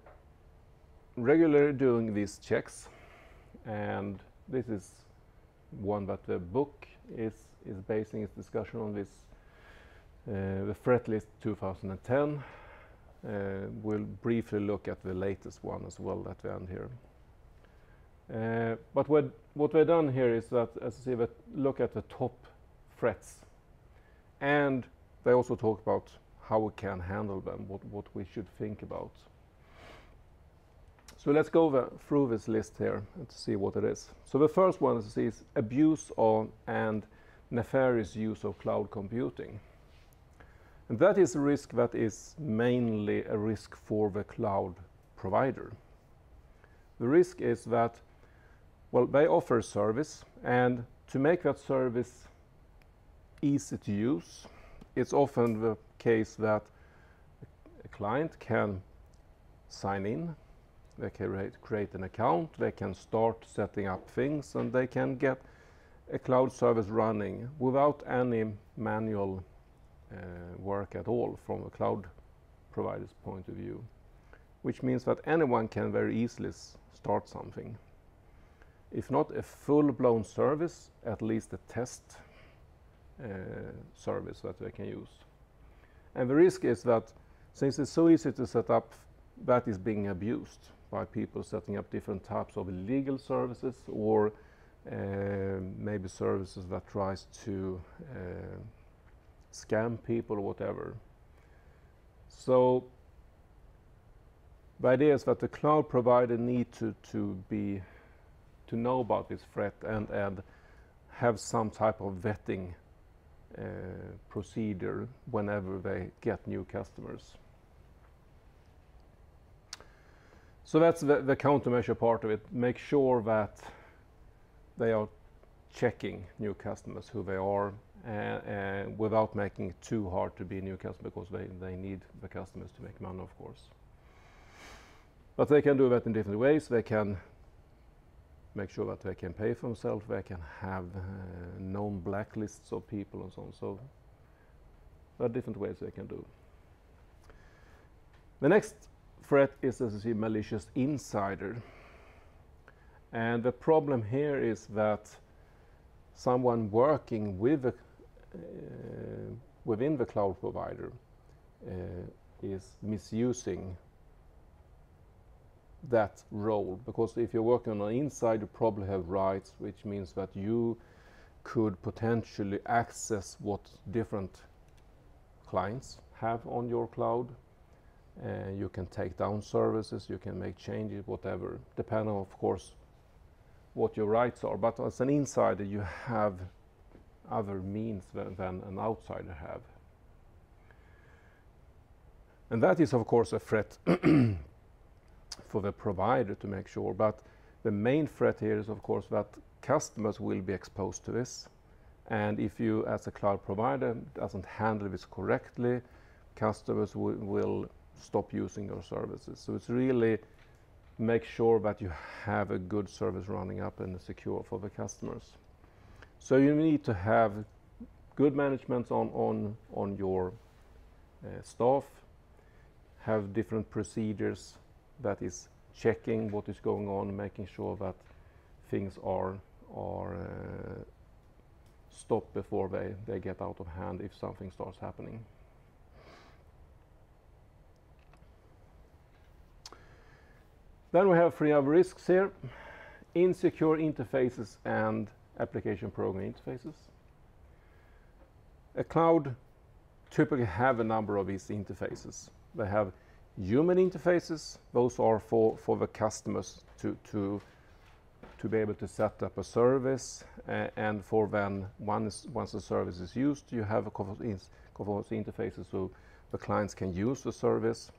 regularly doing these checks, and this is one that the book is basing its discussion on. This the threat list 2010. We'll briefly look at the latest one as well at the end here. But what we've done here is that, as you see, that look at the top threats, and they also talk about how we can handle them, what we should think about. So let's go through this list here and see what it is. So the first one is abuse of and nefarious use of cloud computing. And that is a risk that is mainly a risk for the cloud provider. The risk is that, well, they offer service, and to make that service easy to use, it's often the case that a client can sign in, they can create an account, they can start setting up things, and they can get a cloud service running without any manual work at all from a cloud provider's point of view, which means that anyone can very easily start something. If not a full-blown service, at least a test service that they can use. And the risk is that since it's so easy to set up, that is being abused by people setting up different types of illegal services, or maybe services that tries to scam people or whatever. So the idea is that the cloud provider need to know about this threat and have some type of vetting procedure whenever they get new customers. So that's the countermeasure part of it. Make sure that they are checking new customers, who they are, without making it too hard to be a new customer, because they need the customers to make money, of course. But they can do that in different ways. They can make sure that they can pay for themselves. They can have known blacklists of people and so on. So there are different ways they can do. The next threat is, as you see, malicious insider. And the problem here is that someone working with within the cloud provider is misusing that role, because if you're working on the inside, you probably have rights, which means that you could potentially access what different clients have on your cloud. You can take down services, you can make changes, whatever, depending on, of course, what your rights are. But as an insider, you have other means than an outsider have. And that is, of course, a threat for the provider to make sure. But the main threat here is, of course, that customers will be exposed to this. And if you, as a cloud provider, doesn't handle this correctly, customers will stop using your services. So it's really make sure that you have a good service running up and secure for the customers. So you need to have good management on your staff, have different procedures that is checking what is going on, making sure that things are stopped before they get out of hand if something starts happening. Then we have 3 other risks here: insecure interfaces and application program interfaces. A cloud typically have a number of these interfaces. They have human interfaces. Those are for the customers to be able to set up a service, and for then once the service is used, you have a couple of interfaces so the clients can use the service.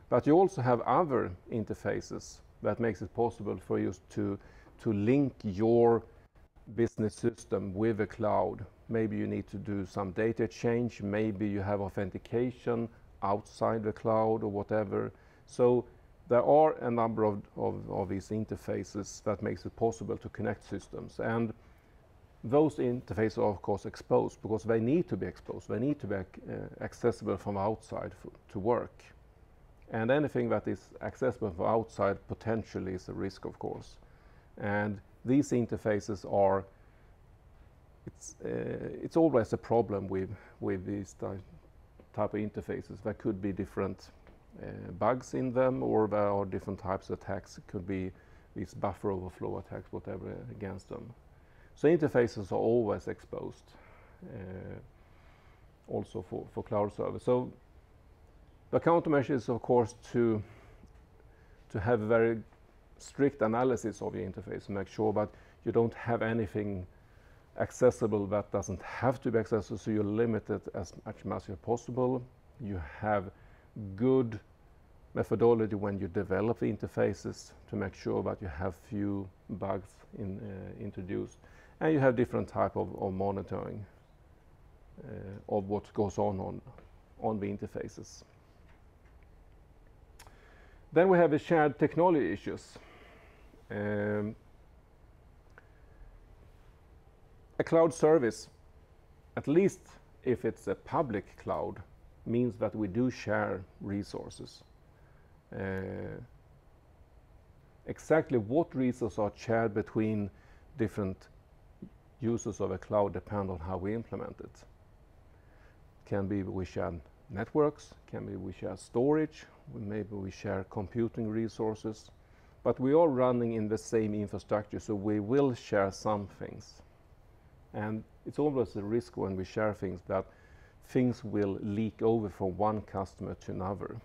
But you also have other interfaces that makes it possible for you to link your business system with the cloud. Maybe you need to do some data change, maybe you have authentication outside the cloud or whatever. So there are a number of these interfaces that makes it possible to connect systems. And those interfaces are, of course, exposed because they need to be exposed. They need to be accessible from outside to work. And anything that is accessible from outside potentially is a risk, of course. And these interfaces are, it's always a problem with these type of interfaces. There could be different bugs in them, or there are different types of attacks. It could be these buffer overflow attacks, whatever, against them. So interfaces are always exposed, also for cloud service. So the countermeasure is, of course, to have a very strict analysis of your interface, make sure that you don't have anything accessible that doesn't have to be accessible, so you limit it as much as possible. You have good methodology when you develop the interfaces to make sure that you have few bugs introduced, and you have different type of monitoring of what goes on the interfaces. Then we have the shared technology issues. A cloud service, at least if it's a public cloud, means that we do share resources. Exactly what resources are shared between different users of a cloud depend on how we implement it. Can be we share networks, can be we share storage, maybe we share computing resources, but we are running in the same infrastructure, so we will share some things. And it's always a risk when we share things that things will leak over from one customer to another.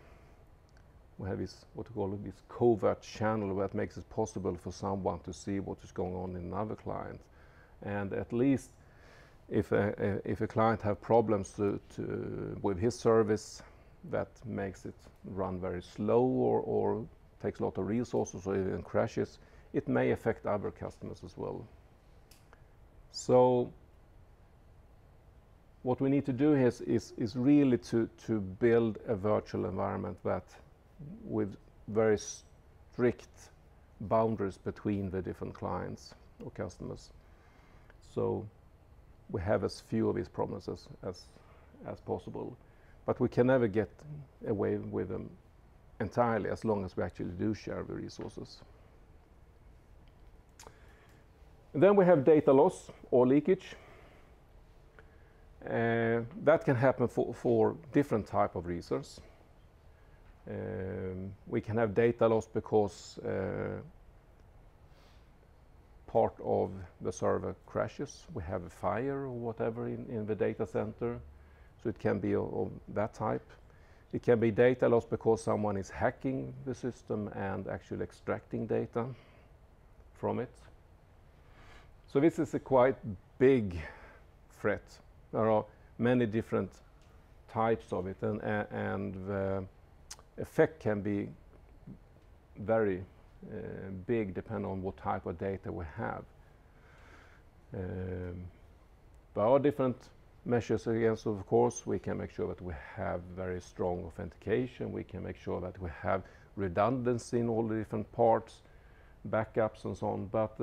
We have this, what we call this covert channel, that makes it possible for someone to see what is going on in another client. And at least if a client have problems with his service, that makes it run very slow or takes a lot of resources or even crashes, it may affect other customers as well. So what we need to do here is really to build a virtual environment that with very strict boundaries between the different clients or customers. So we have as few of these problems as possible. But we can never get away with them entirely as long as we actually do share the resources. And then we have data loss or leakage. That can happen for different type of reasons. We can have data loss because part of the server crashes. We have a fire or whatever in the data center. So it can be of that type. It can be data loss because someone is hacking the system and actually extracting data from it. So this is a quite big threat. There are many different types of it, and the effect can be very big depending on what type of data we have. There are different measures against, of course. We can make sure that we have very strong authentication. We can make sure that we have redundancy in all the different parts, backups and so on. But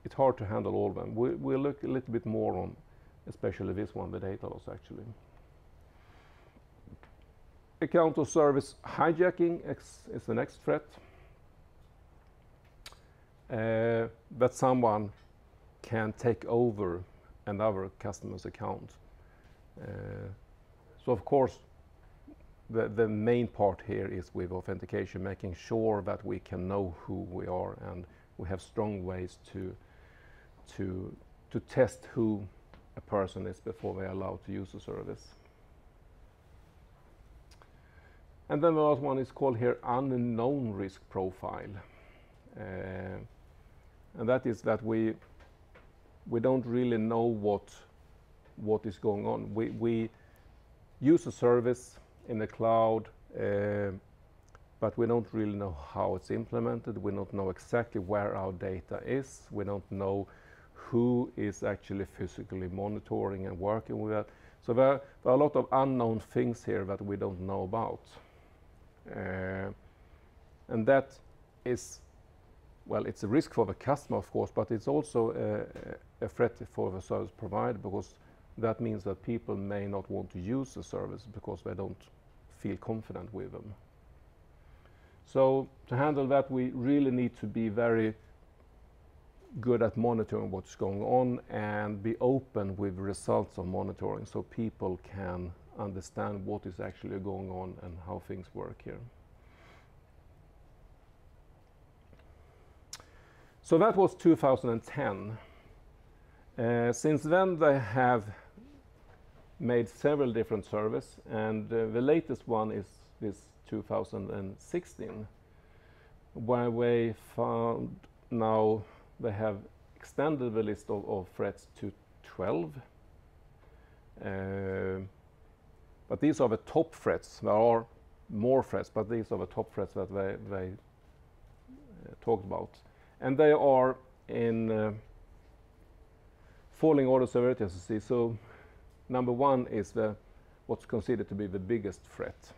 it's hard to handle all of them. We'll look a little bit more on, especially this one, the data loss actually. Account or service hijacking is the next threat. That someone can take over another customer's account. So of course, the main part here is with authentication, making sure that we can know who we are, and we have strong ways to test who a person is before they are allowed to use the service. And then the last one is called here unknown risk profile. And that is that we don't really know what is going on. We use a service in the cloud, but we don't really know how it's implemented. We don't know exactly where our data is. We don't know who is actually physically monitoring and working with that. So there are a lot of unknown things here that we don't know about. And that is, well, it's a risk for the customer, of course, but it's also a threat for the service provider, because that means that people may not want to use the service because they don't feel confident with them. So to handle that, we really need to be very good at monitoring what's going on and be open with results of monitoring so people can understand what is actually going on and how things work here. So that was 2010. Since then they have made several different services, and the latest one is this 2016, where we found now they have extended the list of threats to 12. But these are the top threats. There are more threats, but these are the top threats that they talked about. And they are in falling order severity, as you see. So number one is what's considered to be the biggest threat.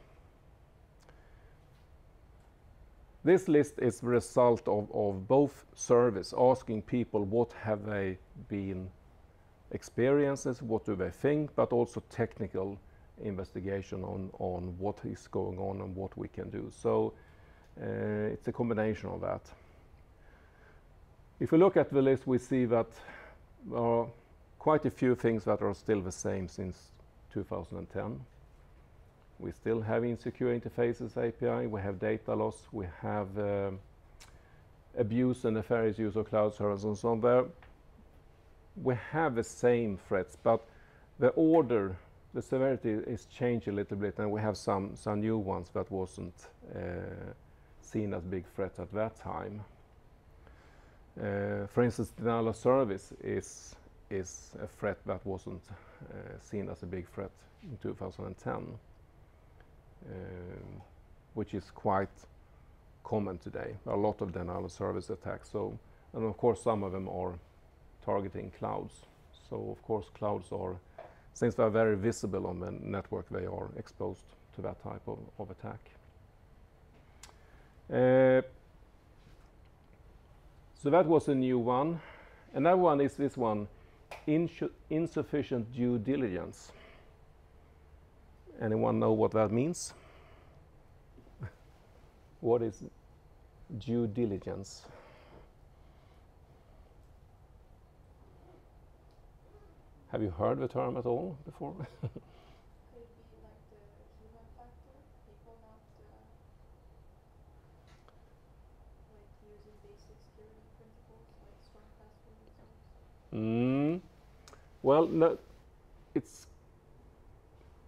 This list is the result of both surveys asking people what have they been experiences, what do they think, but also technical investigation on what is going on and what we can do. So it's a combination of that. If we look at the list, we see that there are quite a few things that are still the same since 2010. We still have insecure interfaces API, we have data loss, we have abuse and nefarious use of cloud servers and so on. There we have the same threats, but the order, the severity is changed a little bit, and we have some new ones that wasn't seen as big threats at that time. For instance, denial of service is a threat that wasn't seen as a big threat in 2010, which is quite common today. There are a lot of denial of service attacks. So, and of course, some of them are targeting clouds. So of course clouds are, since they are very visible on the network, they are exposed to that type of attack. So that was a new one. Another one is this one, insufficient due diligence. Anyone know what that means? What is due diligence? Have you heard the term at all before? Could it be like the human factor, people not like using basic security principles like strong passwords? Well, no, it's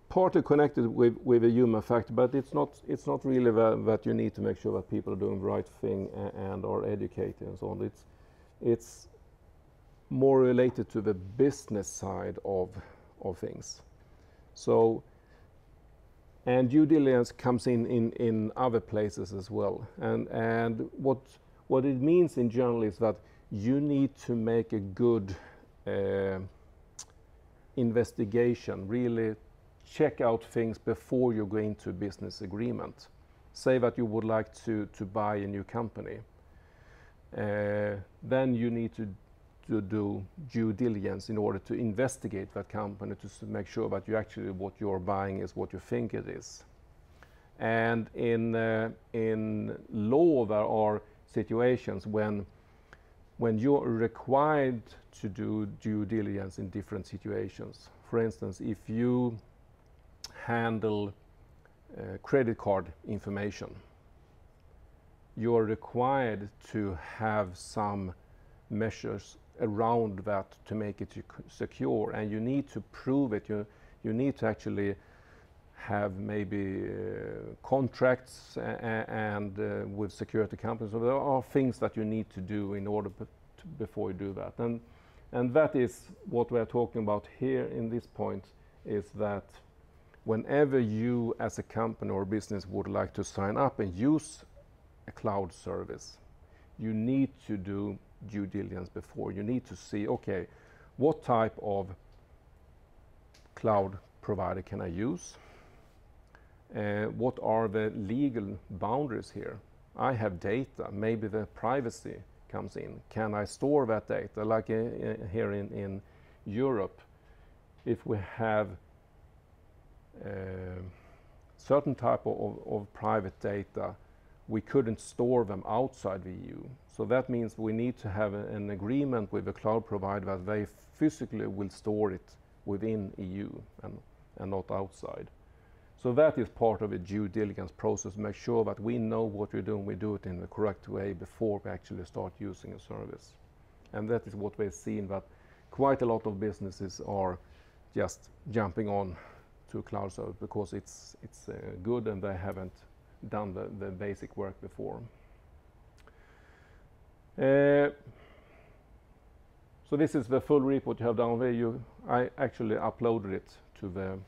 partly connected with a human factor, but it's not really that you need to make sure that people are doing the right thing and are educated and so on. It's more related to the business side of things. So, and due diligence comes in other places as well. And what it means in general is that you need to make a good investigation, really check out things before you go into a business agreement. Say that you would like to buy a new company. Then you need to do due diligence in order to investigate that company to make sure that you actually what you're buying is what you think it is. And in law there are situations when you're required to do due diligence in different situations. For instance, if you handle credit card information, you're required to have some measures around that to make it secure, and you need to prove it. You need to actually have maybe contracts and with security companies. So there are things that you need to do in order before you do that. And that is what we're talking about here in this point, is that whenever you as a company or business would like to sign up and use a cloud service, you need to do due diligence before. You need to see, okay, what type of cloud provider can I use? What are the legal boundaries here? I have data, maybe the privacy comes in. Can I store that data? Like here in Europe, if we have certain type of private data, we couldn't store them outside the EU. So that means we need to have an agreement with the cloud provider that they physically will store it within EU and not outside. So that is part of a due diligence process, make sure that we know what we're doing, we do it in the correct way before we actually start using a service. And that is what we've seen, that quite a lot of businesses are just jumping on to cloud service because it's good and they haven't done the basic work before. So this is the full report you have down there. I actually uploaded it to the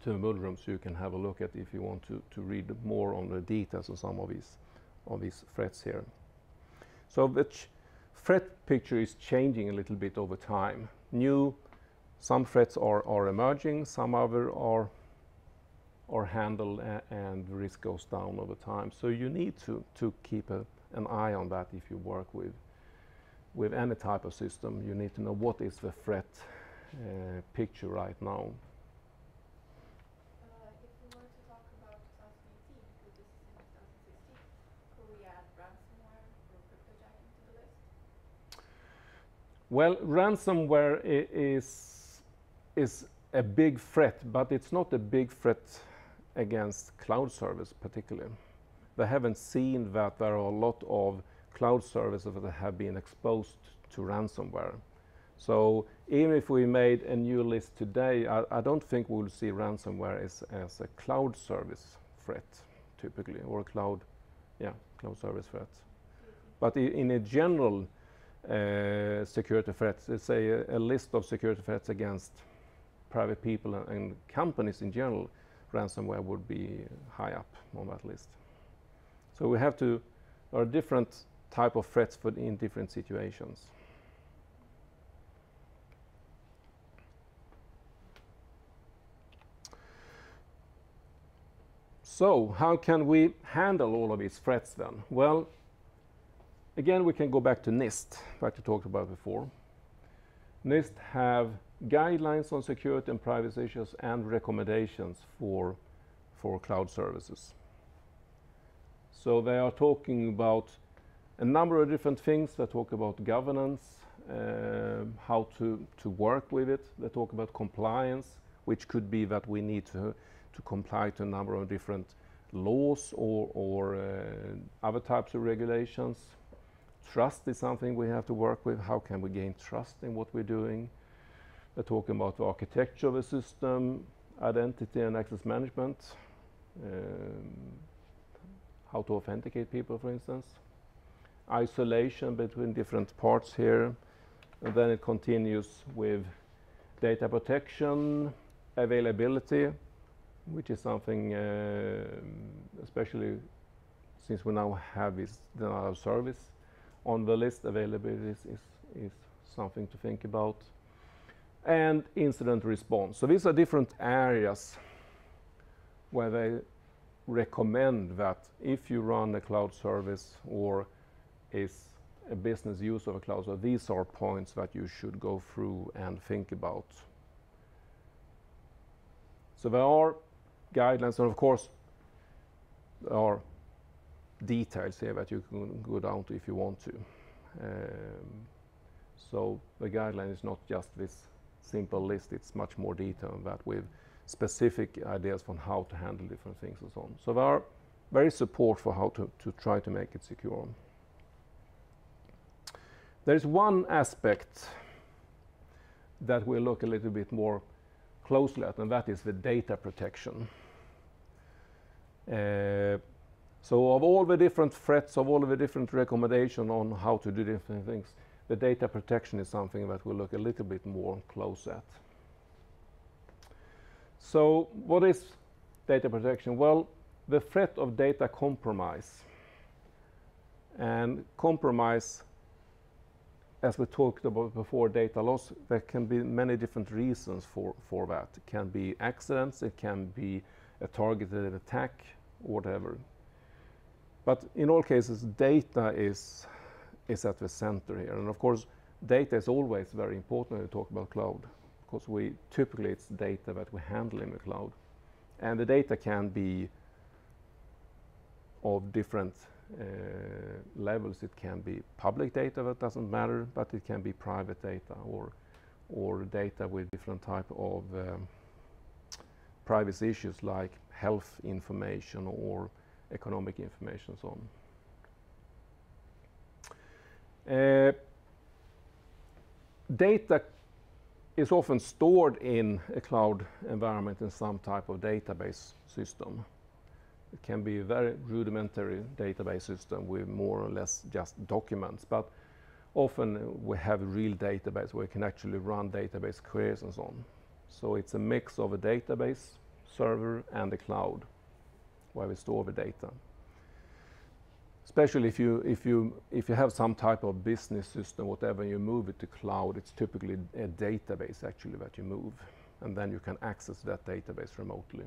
Liveström, so you can have a look at if you want to read more on the details of some of these threats here. So the threat picture is changing a little bit over time. Some threats are emerging, some other are handled and the risk goes down over time. So you need to keep an eye on that if you work with any type of system. You need to know what is the threat picture right now. If we were to talk about 2018, because this is in 2016, could we add ransomware or cryptojacking to the list? Well, ransomware is a big threat, but it's not a big threat against cloud service particularly. They haven't seen that there are a lot of cloud services that have been exposed to ransomware. So even if we made a new list today, I don't think we'll see ransomware as a cloud service threat typically, or a cloud service threat. But in a general security threats, let's say a list of security threats against private people and companies in general, ransomware would be high up on that list. So there are different type of threats in different situations. So how can we handle all of these threats then? Well, again, we can go back to NIST, like we talked about before. NIST have guidelines on security and privacy issues and recommendations for cloud services. So they are talking about a number of different things. They talk about governance, how to work with it. They talk about compliance, which could be that we need to comply to a number of different laws or other types of regulations. Trust is something we have to work with. How can we gain trust in what we're doing? They're talking about the architecture of a system, identity and access management, how to authenticate people, for instance, isolation between different parts here, and then it continues with data protection, availability, which is something, especially since we now have this denial of service on the list. Availability is something to think about, and incident response. So these are different areas where they recommend that if you run a cloud service or is a business use of a cloud service, these are points that you should go through and think about. So there are guidelines, and of course there are details here that you can go down to if you want to. So the guideline is not just this simple list, it's much more detailed than that, with specific ideas on how to handle different things and so on. So there are very support for how to try to make it secure. There is one aspect that we'll look a little bit more closely at, and that is the data protection. So of all the different threats, of all of the different recommendations on how to do different things, the data protection is something that we'll look a little bit more close at. So what is data protection? Well, the threat of data compromise. And compromise, as we talked about before, data loss, there can be many different reasons for that. It can be accidents, it can be a targeted attack, whatever. But in all cases, data is at the center here. And of course, data is always very important when we talk about cloud, because typically it's data that we handle in the cloud. And the data can be of different levels. It can be public data, that doesn't matter, but it can be private data or data with different type of privacy issues like health information or economic information and so on. Data is often stored in a cloud environment in some type of database system. It can be a very rudimentary database system with more or less just documents, but often we have a real database where you can actually run database queries and so on. So it's a mix of a database server and the cloud where we store the data. Especially if you have some type of business system, whatever, you move it to cloud, it's typically a database actually that you move, and then you can access that database remotely.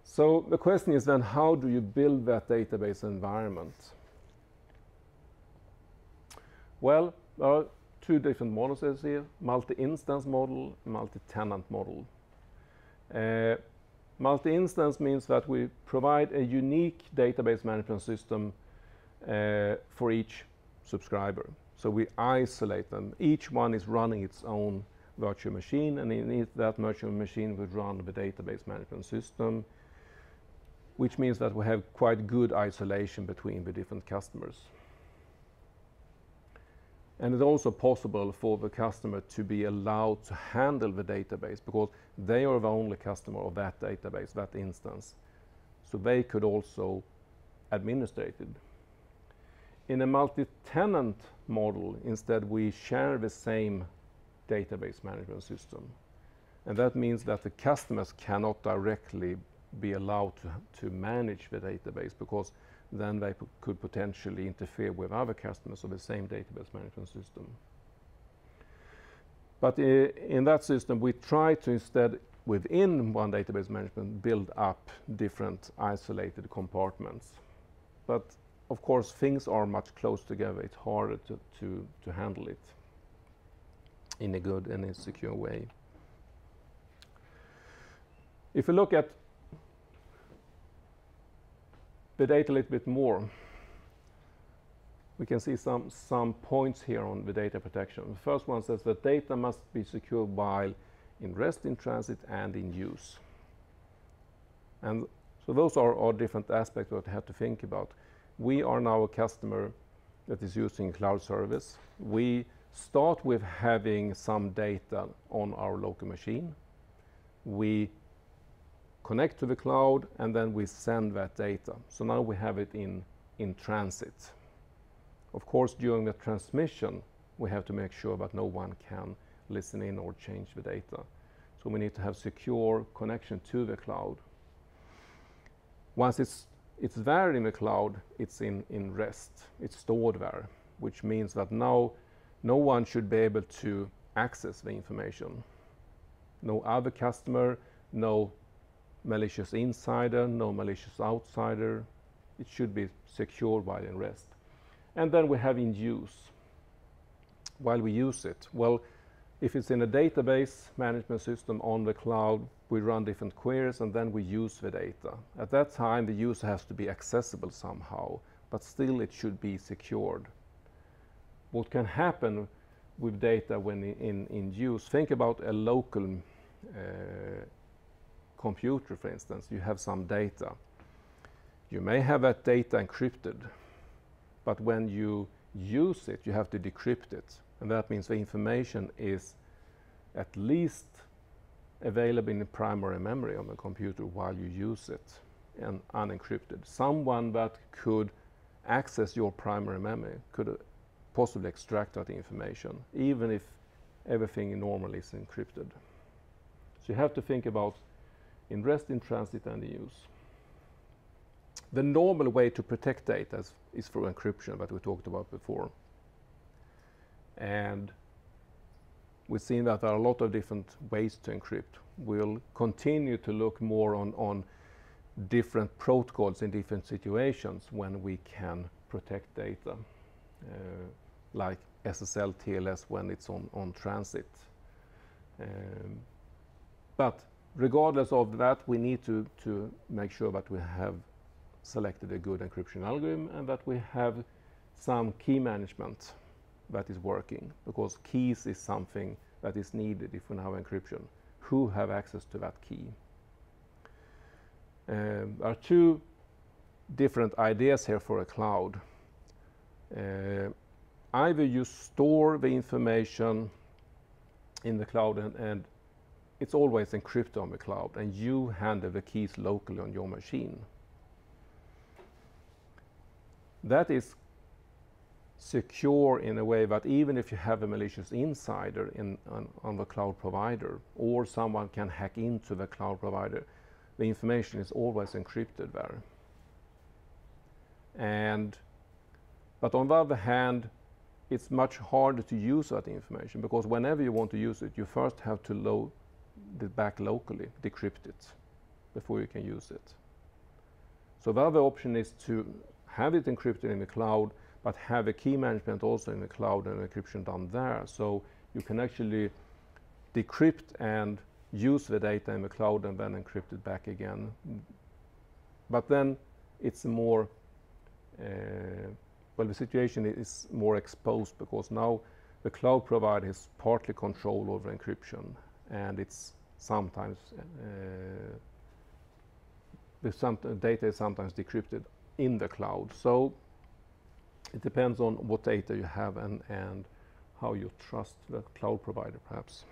So the question is then, how do you build that database environment? Well, there are two different models here: multi-instance model, multi-tenant model. Multi-instance means that we provide a unique database management system for each subscriber. So we isolate them. Each one is running its own virtual machine, and in that virtual machine we run the database management system, which means that we have quite good isolation between the different customers. And it's also possible for the customer to be allowed to handle the database, because they are the only customer of that database, that instance. So they could also administrate it. In a multi-tenant model, instead, we share the same database management system. And that means that the customers cannot directly be allowed to manage the database, because then they could potentially interfere with other customers of the same database management system. But in that system, we try to instead within one database management build up different isolated compartments. But of course, things are much closer together. It's harder to handle it in a good and a secure way. If we look at the data a little bit more, we can see some points here on the data protection. The first one says that data must be secure while in rest, in transit, and in use. And so those are different aspects that we have to think about. We are now a customer that is using cloud service. We start with having some data on our local machine. We connect to the cloud, and then we send that data. So now we have it in transit. Of course, during the transmission, we have to make sure that no one can listen in or change the data. So we need to have secure connection to the cloud. Once it's there in the cloud, it's in rest. It's stored there, which means that now no one should be able to access the information. No other customer, no malicious insider, no malicious outsider. It should be secure while in rest. And then we have in use. While we use it, well, if it's in a database management system on the cloud, we run different queries and then we use the data. At that time, the user has to be accessible somehow, but still it should be secured. What can happen with data when in use? Think about a local computer, for instance. You have some data. You may have that data encrypted, but when you use it, you have to decrypt it. And that means the information is at least available in the primary memory of the computer while you use it and unencrypted. Someone that could access your primary memory could possibly extract that information, even if everything normally is encrypted. So you have to think about in rest, in transit, and in use. The normal way to protect data is through encryption that we talked about before. And we've seen that there are a lot of different ways to encrypt. We'll continue to look more on different protocols in different situations when we can protect data, like SSL, TLS when it's on transit. But regardless of that, we need to make sure that we have selected a good encryption algorithm and that we have some key management that is working, because keys is something that is needed if we have encryption. Who have access to that key? There are two different ideas here for a cloud. Either you store the information in the cloud and it's always encrypted on the cloud and you handle the keys locally on your machine. That is secure in a way that even if you have a malicious insider on the cloud provider, or someone can hack into the cloud provider, the information is always encrypted there. But on the other hand, it's much harder to use that information, because whenever you want to use it, you first have to load it back locally, decrypt it, before you can use it. So the other option is to have it encrypted in the cloud, but have a key management also in the cloud and encryption done there. So you can actually decrypt and use the data in the cloud and then encrypt it back again. But then it's more, well, the situation is more exposed, because now the cloud provider has partly control over encryption, and it's sometimes, data is sometimes decrypted in the cloud. So it depends on what data you have and how you trust the cloud provider, perhaps.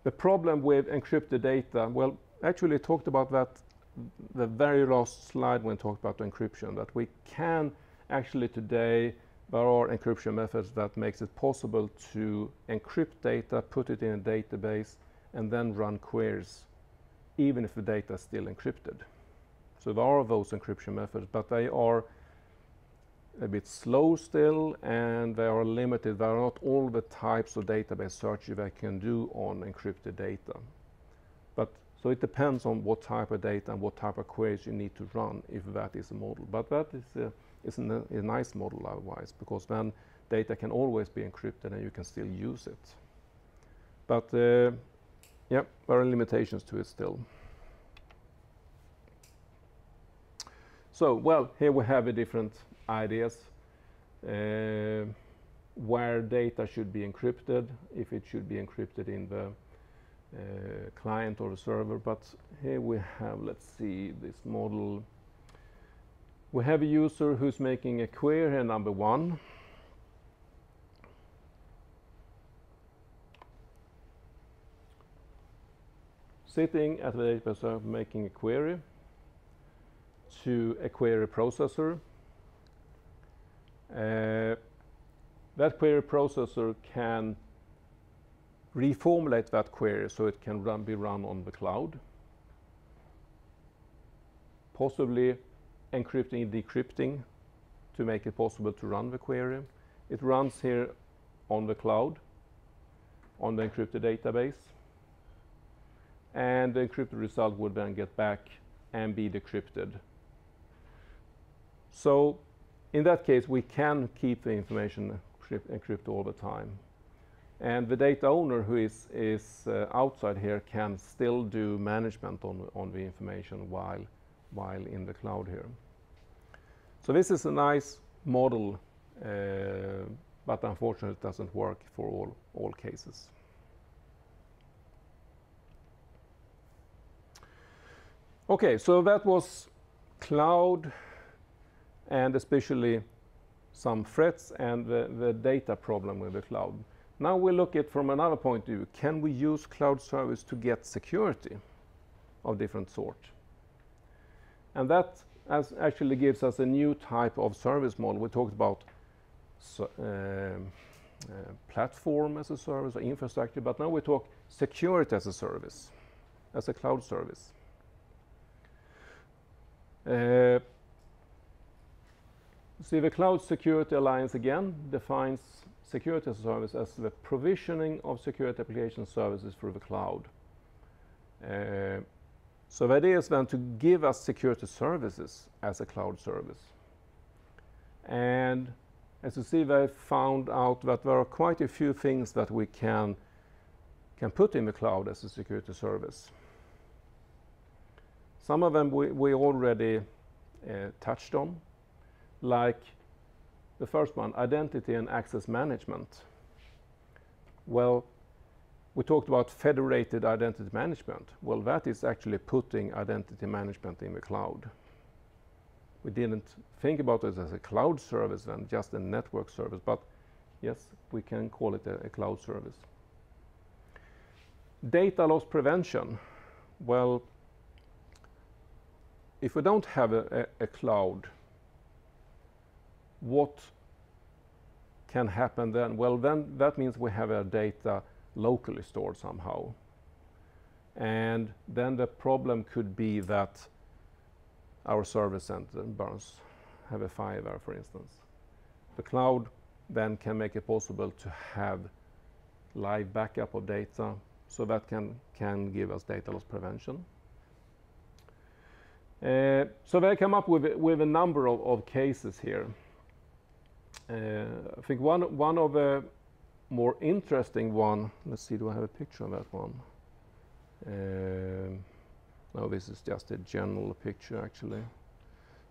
The problem with encrypted data, well, actually talked about that the very last slide when talked about encryption, that we can actually today, there are encryption methods that makes it possible to encrypt data, put it in a database, and then run queries, even if the data is still encrypted. So there are those encryption methods, but they are a bit slow still, and they are limited. There are not all the types of database searches they can do on encrypted data. But so it depends on what type of data and what type of queries you need to run if that is a model. But that is a nice model otherwise, because then data can always be encrypted and you can still use it. But yeah, there are limitations to it still. So, well, here we have a different ideas where data should be encrypted, if it should be encrypted in the client or the server. But here we have, let's see, this model. We have a user who's making a query here, number 1. Sitting at the database server making a query to a query processor. That query processor can reformulate that query so it can be run on the cloud, possibly encrypting and decrypting to make it possible to run the query. It runs here on the cloud, on the encrypted database, and the encrypted result would then get back and be decrypted. So in that case, we can keep the information encrypted all the time. And the data owner who is outside here can still do management on the information while in the cloud here. So this is a nice model, but unfortunately it doesn't work for all cases. Okay, so that was cloud, and especially some threats and the data problem with the cloud. Now we look at from another point of view. Can we use cloud service to get security of different sort? And that actually gives us a new type of service model. We talked about platform as a service or infrastructure, but now we talk security as a service, as a cloud service. See, the Cloud Security Alliance again defines security as a service as the provisioning of security application services through the cloud. So the idea is then to give us security services as a cloud service. And as you see, they found out that there are quite a few things that we can put in the cloud as a security service. Some of them we already touched on, like the first one, identity and access management. Well, we talked about federated identity management. Well, that is actually putting identity management in the cloud. We didn't think about it as a cloud service and just a network service, but yes, we can call it a cloud service. Data loss prevention. Well, if we don't have a cloud, what can happen then? Well, then that means we have our data locally stored somehow. And then the problem could be that our service center burns, have a fire there, for instance. The cloud then can make it possible to have live backup of data, so that can give us data loss prevention. So they come up with a number of cases here. I think one of the more interesting one, let's see, do I have a picture of that one? No, this is just a general picture actually.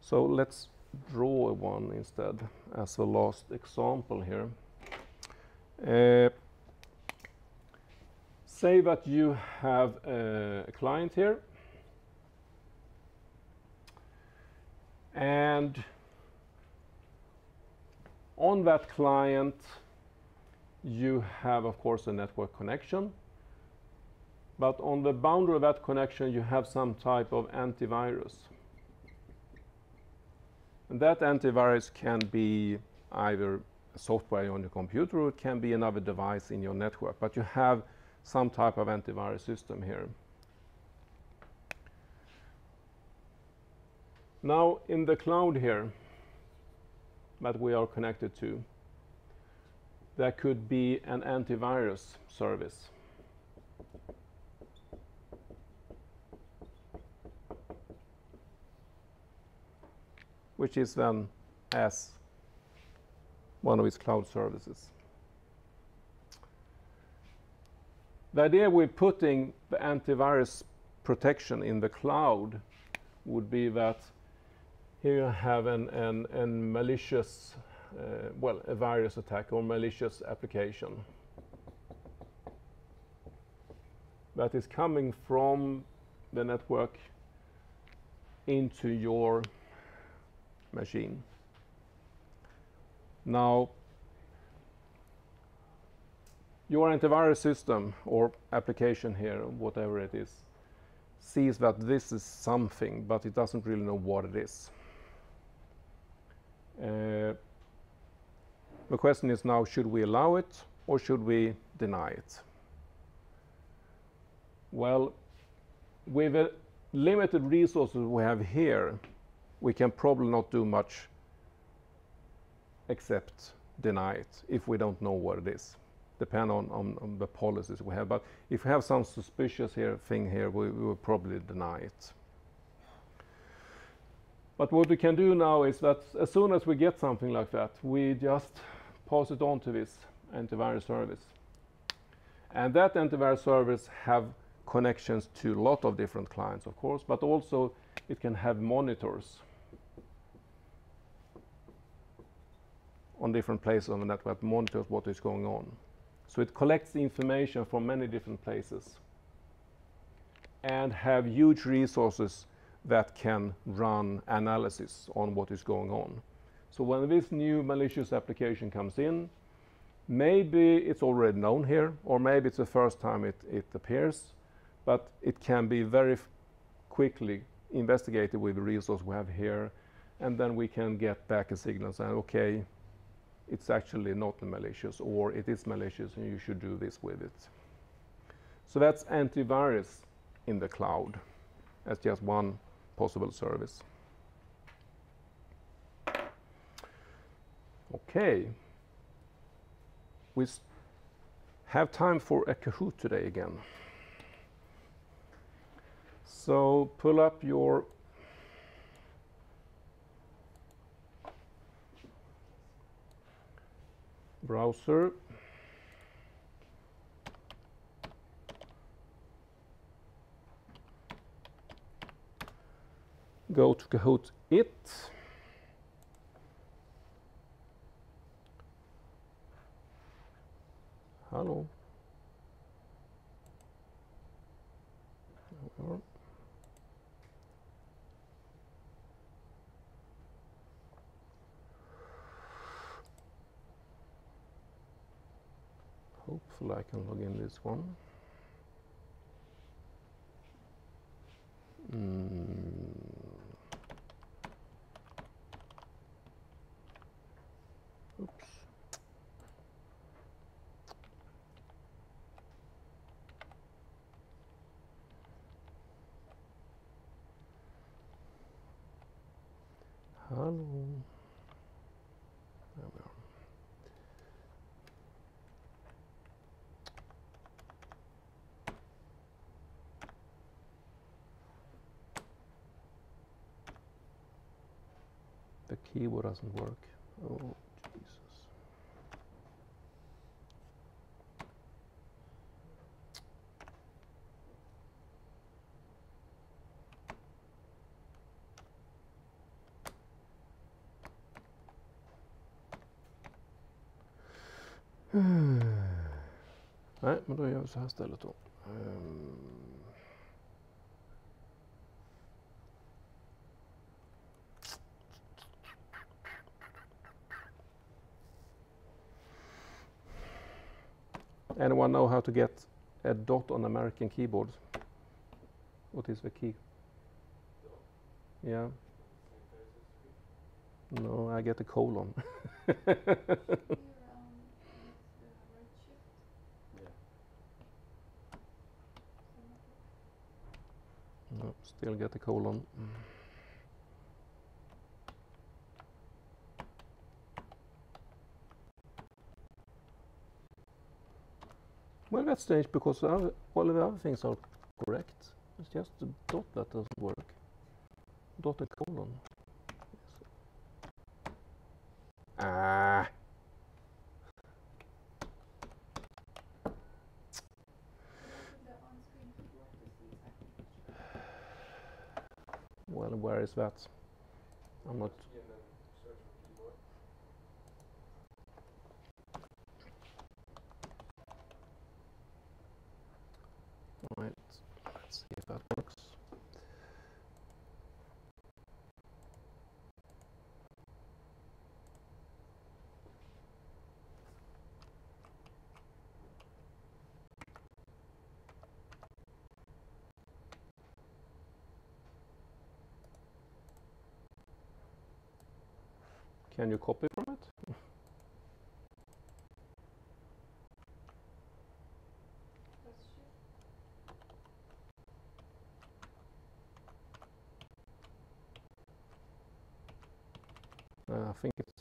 So let's draw one instead as the last example here. Say that you have a client here, and on that client you have, of course, a network connection, but on the boundary of that connection you have some type of antivirus. And that antivirus can be either a software on your computer or it can be another device in your network, but you have some type of antivirus system here. Now in the cloud here, that we are connected to. That could be an antivirus service. Which is then as one of its cloud services. The idea with putting the antivirus protection in the cloud would be that here you have a malicious, a virus attack or malicious application that is coming from the network into your machine. Now, your antivirus system or application here, whatever it is, sees that this is something, but it doesn't really know what it is. The question is now, should we allow it or should we deny it? Well, with the limited resources we have here, we can probably not do much except deny it if we don't know what it is. Depend on the policies we have. But if we have some suspicious thing here, we will probably deny it. But what we can do now is that as soon as we get something like that, we just pass it on to this antivirus service. And that antivirus service have connections to a lot of different clients, of course, but also it can have monitors on different places on the network, monitors what is going on. So it collects information from many different places and have huge resources that can run analysis on what is going on. So when this new malicious application comes in, maybe it's already known here, or maybe it's the first time it appears, but it can be very quickly investigated with the resource we have here, and then we can get back a signal saying, okay, it's actually not malicious, or it is malicious and you should do this with it. So that's antivirus in the cloud as just one possible service. Okay, we have time for a Kahoot today again. So pull up your browser. Go to Kahoot it. Hello. Hopefully I can log in this one. Oops. Hello. There we are. The keyboard doesn't work. Oh, Jesus. Nej, men då gör vi så här istället då. Anyone know how to get a dot on American keyboards? What is the key? Yeah. No, I get a colon. No, still get a colon. Well, that's strange because all of the other things are correct. It's just the dot that doesn't work. Dot and colon. Ah. Open the on-screen keyboard to see exactly. Well, where is that? I'm not. And then search for keyboard. Right. Let's see if that works. Can you copy from it? Press shift. I think it's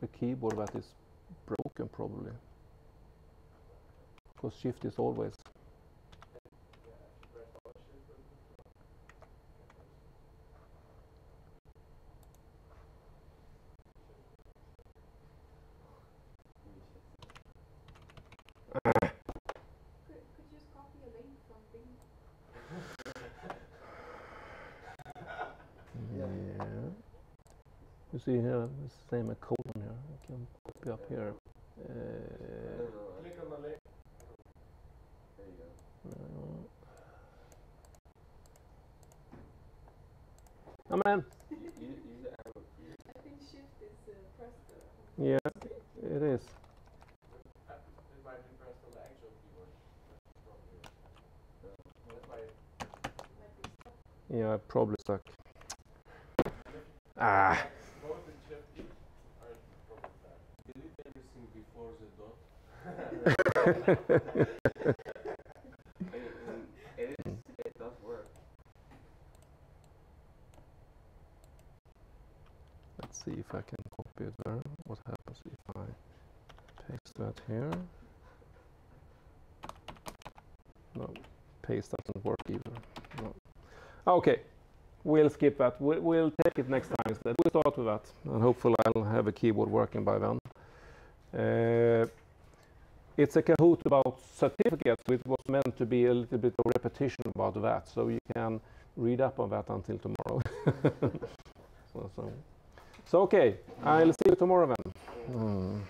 the keyboard that is broken probably. Because shift is always. Yeah, if you press all shift or Could you just copy a link from Bing? Yeah. You see here, the same colon here. I can copy up here. click on the link. There you go. Come on. Use the arrow key. I think shift is pressed Yeah, it is. It might be pressed on the actual keyboard. That's probably it. That's why might be stuck. Yeah, probably stuck. Ah. both the shift keys are probably stuck. Delete everything before the dot. It does work. Let's see if I can copy it there. What happens if I paste that here? No, paste doesn't work either. No. Okay, we'll skip that. We'll take it next time instead. We'll start with that, and hopefully I'll have a keyboard working by then. It's a Kahoot about certificates, which was meant to be a little bit of repetition about that, so you can read up on that until tomorrow. So okay, I'll see you tomorrow then.